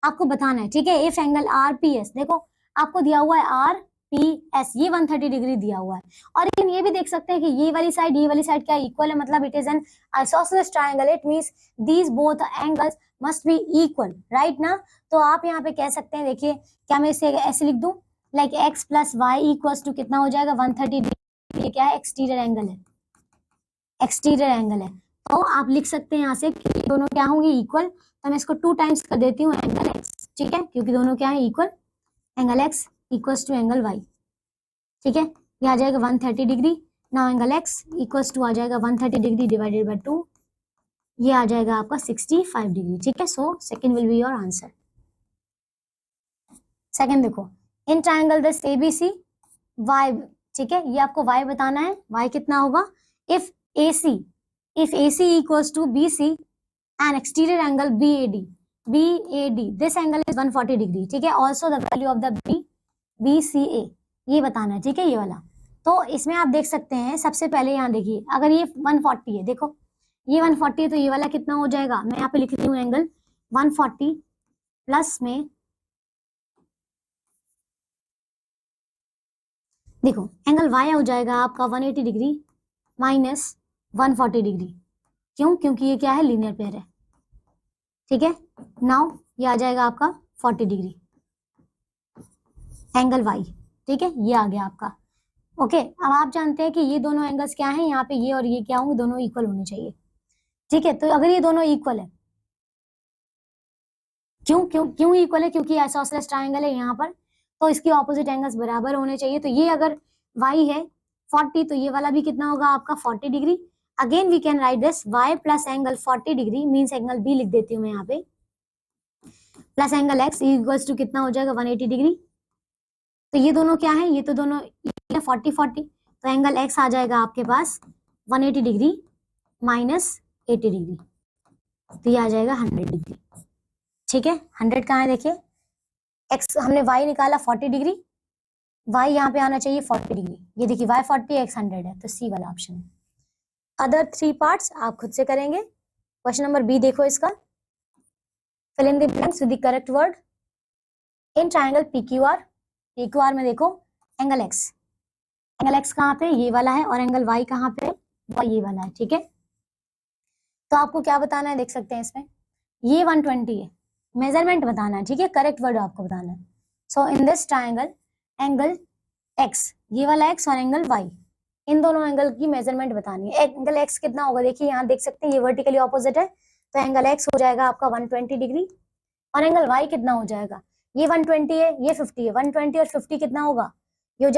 आपको बताना है, ठीक है, इफ एंगल RPS, देखो आपको दिया हुआ है RPS, ये 130 डिग्री दिया हुआ है, और लेकिन ये भी देख सकते हैं कि ये वाली साइड क्या इक्वल है, मतलब it is an isosceles triangle, it means these both angles must be equal, right ना। तो आप यहाँ पे कह सकते हैं, देखिए क्या मैं इसे ऐसे लिख दूं, like x plus Y equals to कितना हो जाएगा, 130 डिग्री, क्या है, एक्सटीरियर एंगल है, एक्सटीरियर एंगल है, तो आप लिख सकते हैं यहाँ से कि दोनों क्या होंगे, इक्वल, तो मैं इसको 2 टाइम्स कर देती हूँ एंगल x, ठीक है, क्योंकि दोनों क्या है, equal, angle x equals to angle y, ठीक है, ये आ जाएगा 130 degree. Now angle x equals to आ जाएगा 130 डिग्री डिवाइडेड बाय 2, ये आ जाएगा आपका 65 डिग्री, ठीक है, so second will be your answer. Second देखो, in triangle this ABC y, ठीक है, ये आपको y बताना है, y कितना होगा, if AC equals to BC and exterior angle BAD, this angle is 140 degree, ठीक है, also the value of the BCA, ये बताना है, ठीक है, ये वाला। तो इसमें आप देख सकते हैं, सबसे पहले यहाँ देखिए, अगर ये 140 है, देखो ये 140 है, तो ये वाला कितना हो जाएगा, मैं यहाँ पे लिख रही हूँ एंगल 140 प्लस में, देखो एंगल y हो जाएगा आपका 180 डिग्री माइनस 140 डिग्री, क्यों, क्योंकि ये क्या है, लीनियर पेयर है, ठीक है। नाउ ये आ जाएगा आपका 40 डिग्री एंगल y, ठीक है, ये आ गया आपका। ओके, अब आप जानते हैं कि ये दोनों एंगल्स क्या हैं, यहाँ पे ये और ये क्या होंगे, दोनों इक्वल होने चाहिए, ठीक है, तो अगर ये दोनों इक्वल है, क्यों इक्वल है, क्योंकि आइसोसेलेस ट्रायंगल है यहाँ पर, तो इसके ऑपोजिट एंगल्स बराबर होने चाहिए, तो ये अगर y है 40, तो ये वाला भी कितना होगा आपका 40 degree. Again we can write this y plus angle 40 degree means angle B लिख देती हूँ मैं यहाँ पे, plus angle x equals to कितना हो जाएगा 180 डिग्री, तो ये दोनों क्या है, ये तो दोनों 40-40, तो एंगल एक्स आ जाएगा आपके पास 180 डिग्री माइनस 80 डिग्री, तो ये आ जाएगा 100 डिग्री। ठीक है, 100 कहाँ है देखिए, एक्स हमने वाई निकाला 40 डिग्री, वाई यहाँ पे आना चाहिए 40 डिग्री, ये देखिए वाई 40 एक्स 100 है, तो सी वाला ऑप्शन है। अदर 3 पार्ट्स आप खुद से करेंगे। क्वेश्चन नंबर बी देखो इसका, fill in the blanks with the correct word. In triangle PQR, PQR में देखो एंगल एक्स कहाँ पे, ये वाला है, और एंगल वाई कहाँ पे, वो ये वाला है। ठीक है, तो आपको क्या बताना है, देख सकते हैं इसमें ये 120 है, मेजरमेंट बताना है। ठीक है, करेक्ट वर्ड आपको बताना है। So in this triangle angle X, ये वाला एक्स और एंगल वाई, इन दोनों एंगल की मेजरमेंट बतानी है। एंगल एक्स कितना होगा, देखिए यहाँ देख सकते हैं ये वर्टिकली ऑपोजिट है, तो एंगल एक्स हो जाएगा आपका 120 डिग्री, और एंगल वाई कितना हो जाएगा, ये 120 है, ये 50 है, 120 और 50 कितना होगा, ये हो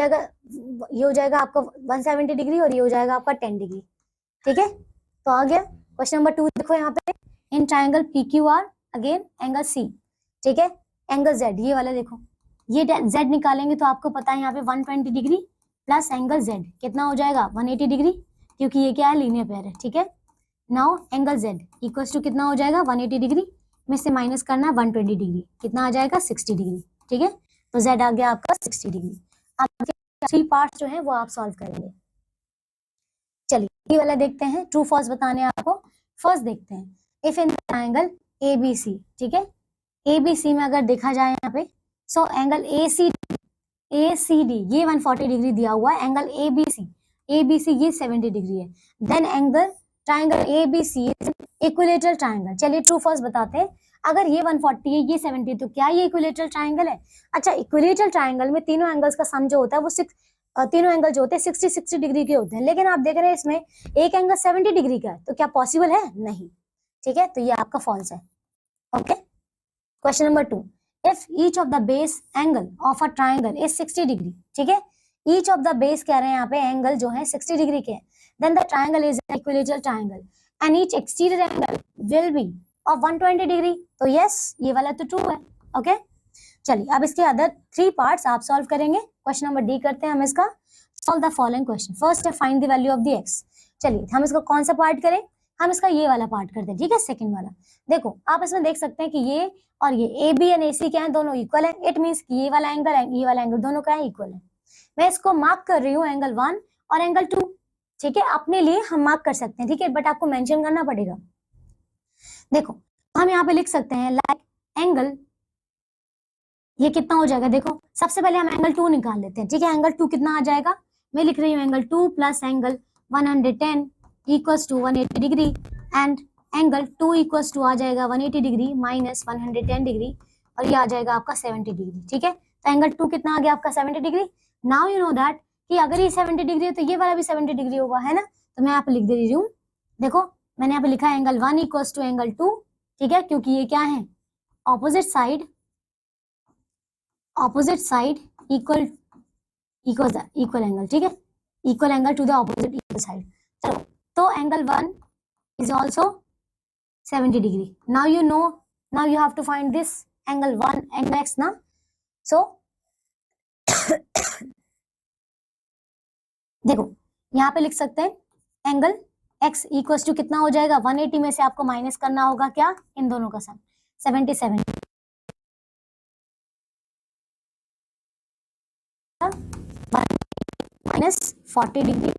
जाएगा आपका 170 डिग्री, और ये हो जाएगा आपका 10 डिग्री। ठीक है, तो आ गया। क्वेश्चन नंबर 2 देखो यहाँ पे, in triangle PQR again angle C. ठीक है, एंगल जेड, ये वाला देखो, ये जेड निकालेंगे तो आपको पता है यहाँ पे 120 डिग्री प्लस एंगल जेड कितना हो जाएगा 180 डिग्री, क्योंकि ये क्या है, लीनियर पेयर है। ठीक है, now angle Z equals to कितना हो जाएगा 180 डिग्री में से माइनस करना है 120 डिग्री, कितना आ जाएगा 60 डिग्री। ठीक है, तो जेड आ गया आपका 60 डिग्री। अब 3 पार्ट्स जो है वो आप सॉल्व करेंगे। चलिए ये वाला देखते हैं, ट्रू फॉल्स बताने आपको। फर्स्ट देखते हैं, इफ इन ट्रायंगल एबीसी, ठीक है, एबीसी में अगर देखा जाए यहाँ पे, सो एंगल एसीडी ये 140 डिग्री दिया हुआ है, एंगल एबीसी ये 70 डिग्री है, then angle triangle ABC equilateral triangle. चलिए ट्रू फॉल्स बताते हैं, अगर ये 140 है, ये 70, तो क्या ये इक्विलेटरल ट्रायंगल है? अच्छा, इक्विलेटरल ट्रायंगल में तीनों एंगल्स का सम जो होता है वो तीनों एंगल जो होते हैं 60 डिग्री के होते हैं, लेकिन आप देख रहे हैं इसमें एक एंगल 70 डिग्री का है, तो क्या पॉसिबल है? नहीं। ठीक है, तो ये आपका फॉल्स है। Okay, question number 2, if each of the base angle of a triangle is 60 degree, ठीक है, ईच ऑफ द बेस कह रहे हैं यहाँ पे एंगल जो है 60 डिग्री के, then the triangle is an equilateral triangle and each exterior angle will be of 120 degree, तो यस ये वाला तो ट्रू है। ओके, चलिए अब इसके अदर 3 पार्ट्स आप सॉल्व करेंगे। क्वेश्चन नंबर डी करते हैं हम इसका, solve the following question. First है find the value of the X. चलिए हम इसका कौन सा पार्ट करें, हम इसका ये वाला पार्ट करते हैं। ठीक है, सेकंड वाला देखो, आप इसमें देख सकते हैं कि ये और ये ए बी एंड ए सी क्या है, दोनों इक्वल है। इट मींस कि ये वाला एंगल ये वाला एंगल दोनों क्या है, इक्वल है। मैं इसको मार्क कर रही हूँ एंगल 1 और एंगल 2। ठीक है, अपने लिए हम मार्क कर सकते हैं, ठीक है, बट आपको मेंशन करना पड़ेगा। देखो हम यहाँ पे लिख सकते हैं लाइक एंगल, ये कितना हो जाएगा, देखो सबसे पहले हम एंगल 2 निकाल लेते हैं। ठीक है, एंगल 2 कितना आ जाएगा, मैं लिख रही हूँ angle 2 plus angle 110 equals to 180 degree, and angle 2 equals to आ जाएगा 180 डिग्री माइनस 110 डिग्री, और ये आ जाएगा आपका 70 डिग्री। ठीक है, तो एंगल 2 कितना आ गया आपका 70 degree. Now you know that कि अगर ये 70 डिग्री है तो ये वाला भी 70 डिग्री होगा, है ना। तो मैं यहाँ पे लिख दे रही हूँ, देखो मैंने यहाँ पे लिखा है एंगल 1 इक्वल्स टू एंगल 2। ठीक है, क्योंकि ये क्या है, ऑपोजिट साइड इक्वल एंगल। ठीक है, equal angle to the opposite equal side. चलो, तो angle 1 is also 70 degree. Now you know, now you have to find this angle 1 and x na. So देखो यहाँ पे लिख सकते हैं एंगल x इक्वल्स टू कितना हो जाएगा, 180 में से आपको माइनस करना होगा क्या, इन दोनों का सम 77 माइनस 40 डिग्री,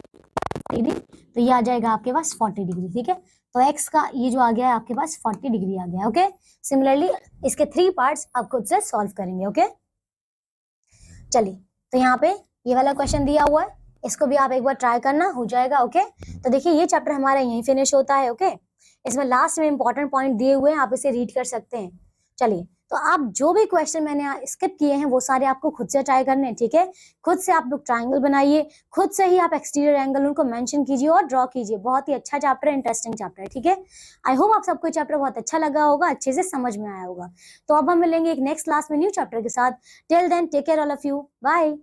तो ये आ जाएगा आपके पास 40 डिग्री। ठीक है, तो x का ये जो आ गया है आपके पास 40 डिग्री आ गया। ओके, सिमिलरली इसके 3 पार्ट्स आप खुद से सॉल्व करेंगे। ओके, चलिए तो यहाँ पे ये वाला क्वेश्चन दिया हुआ है, इसको भी आप एक बार ट्राई करना, हो जाएगा। ओके, तो देखिए ये चैप्टर हमारा यहीं फिनिश होता है। ओके, इसमें लास्ट में इंपॉर्टेंट पॉइंट दिए हुए हैं, आप इसे रीड कर सकते हैं। चलिए, तो आप जो भी क्वेश्चन मैंने स्किप किए हैं वो सारे आपको खुद से ट्राई करने हैं। ठीक है, खुद से आप लोग ट्रायंगल बनाइए, खुद से ही आप एक्सटीरियर एंगल उनको मेंशन कीजिए और ड्रॉ कीजिए। बहुत ही अच्छा चैप्टर है, इंटरेस्टिंग चैप्टर है। ठीक है, आई होप आप सबको चैप्टर बहुत अच्छा लगा होगा, अच्छे से समझ में आया होगा। तो अब हम मिलेंगे एक नेक्स्ट क्लास में न्यू चैप्टर के साथ। Till then take care all of you, bye.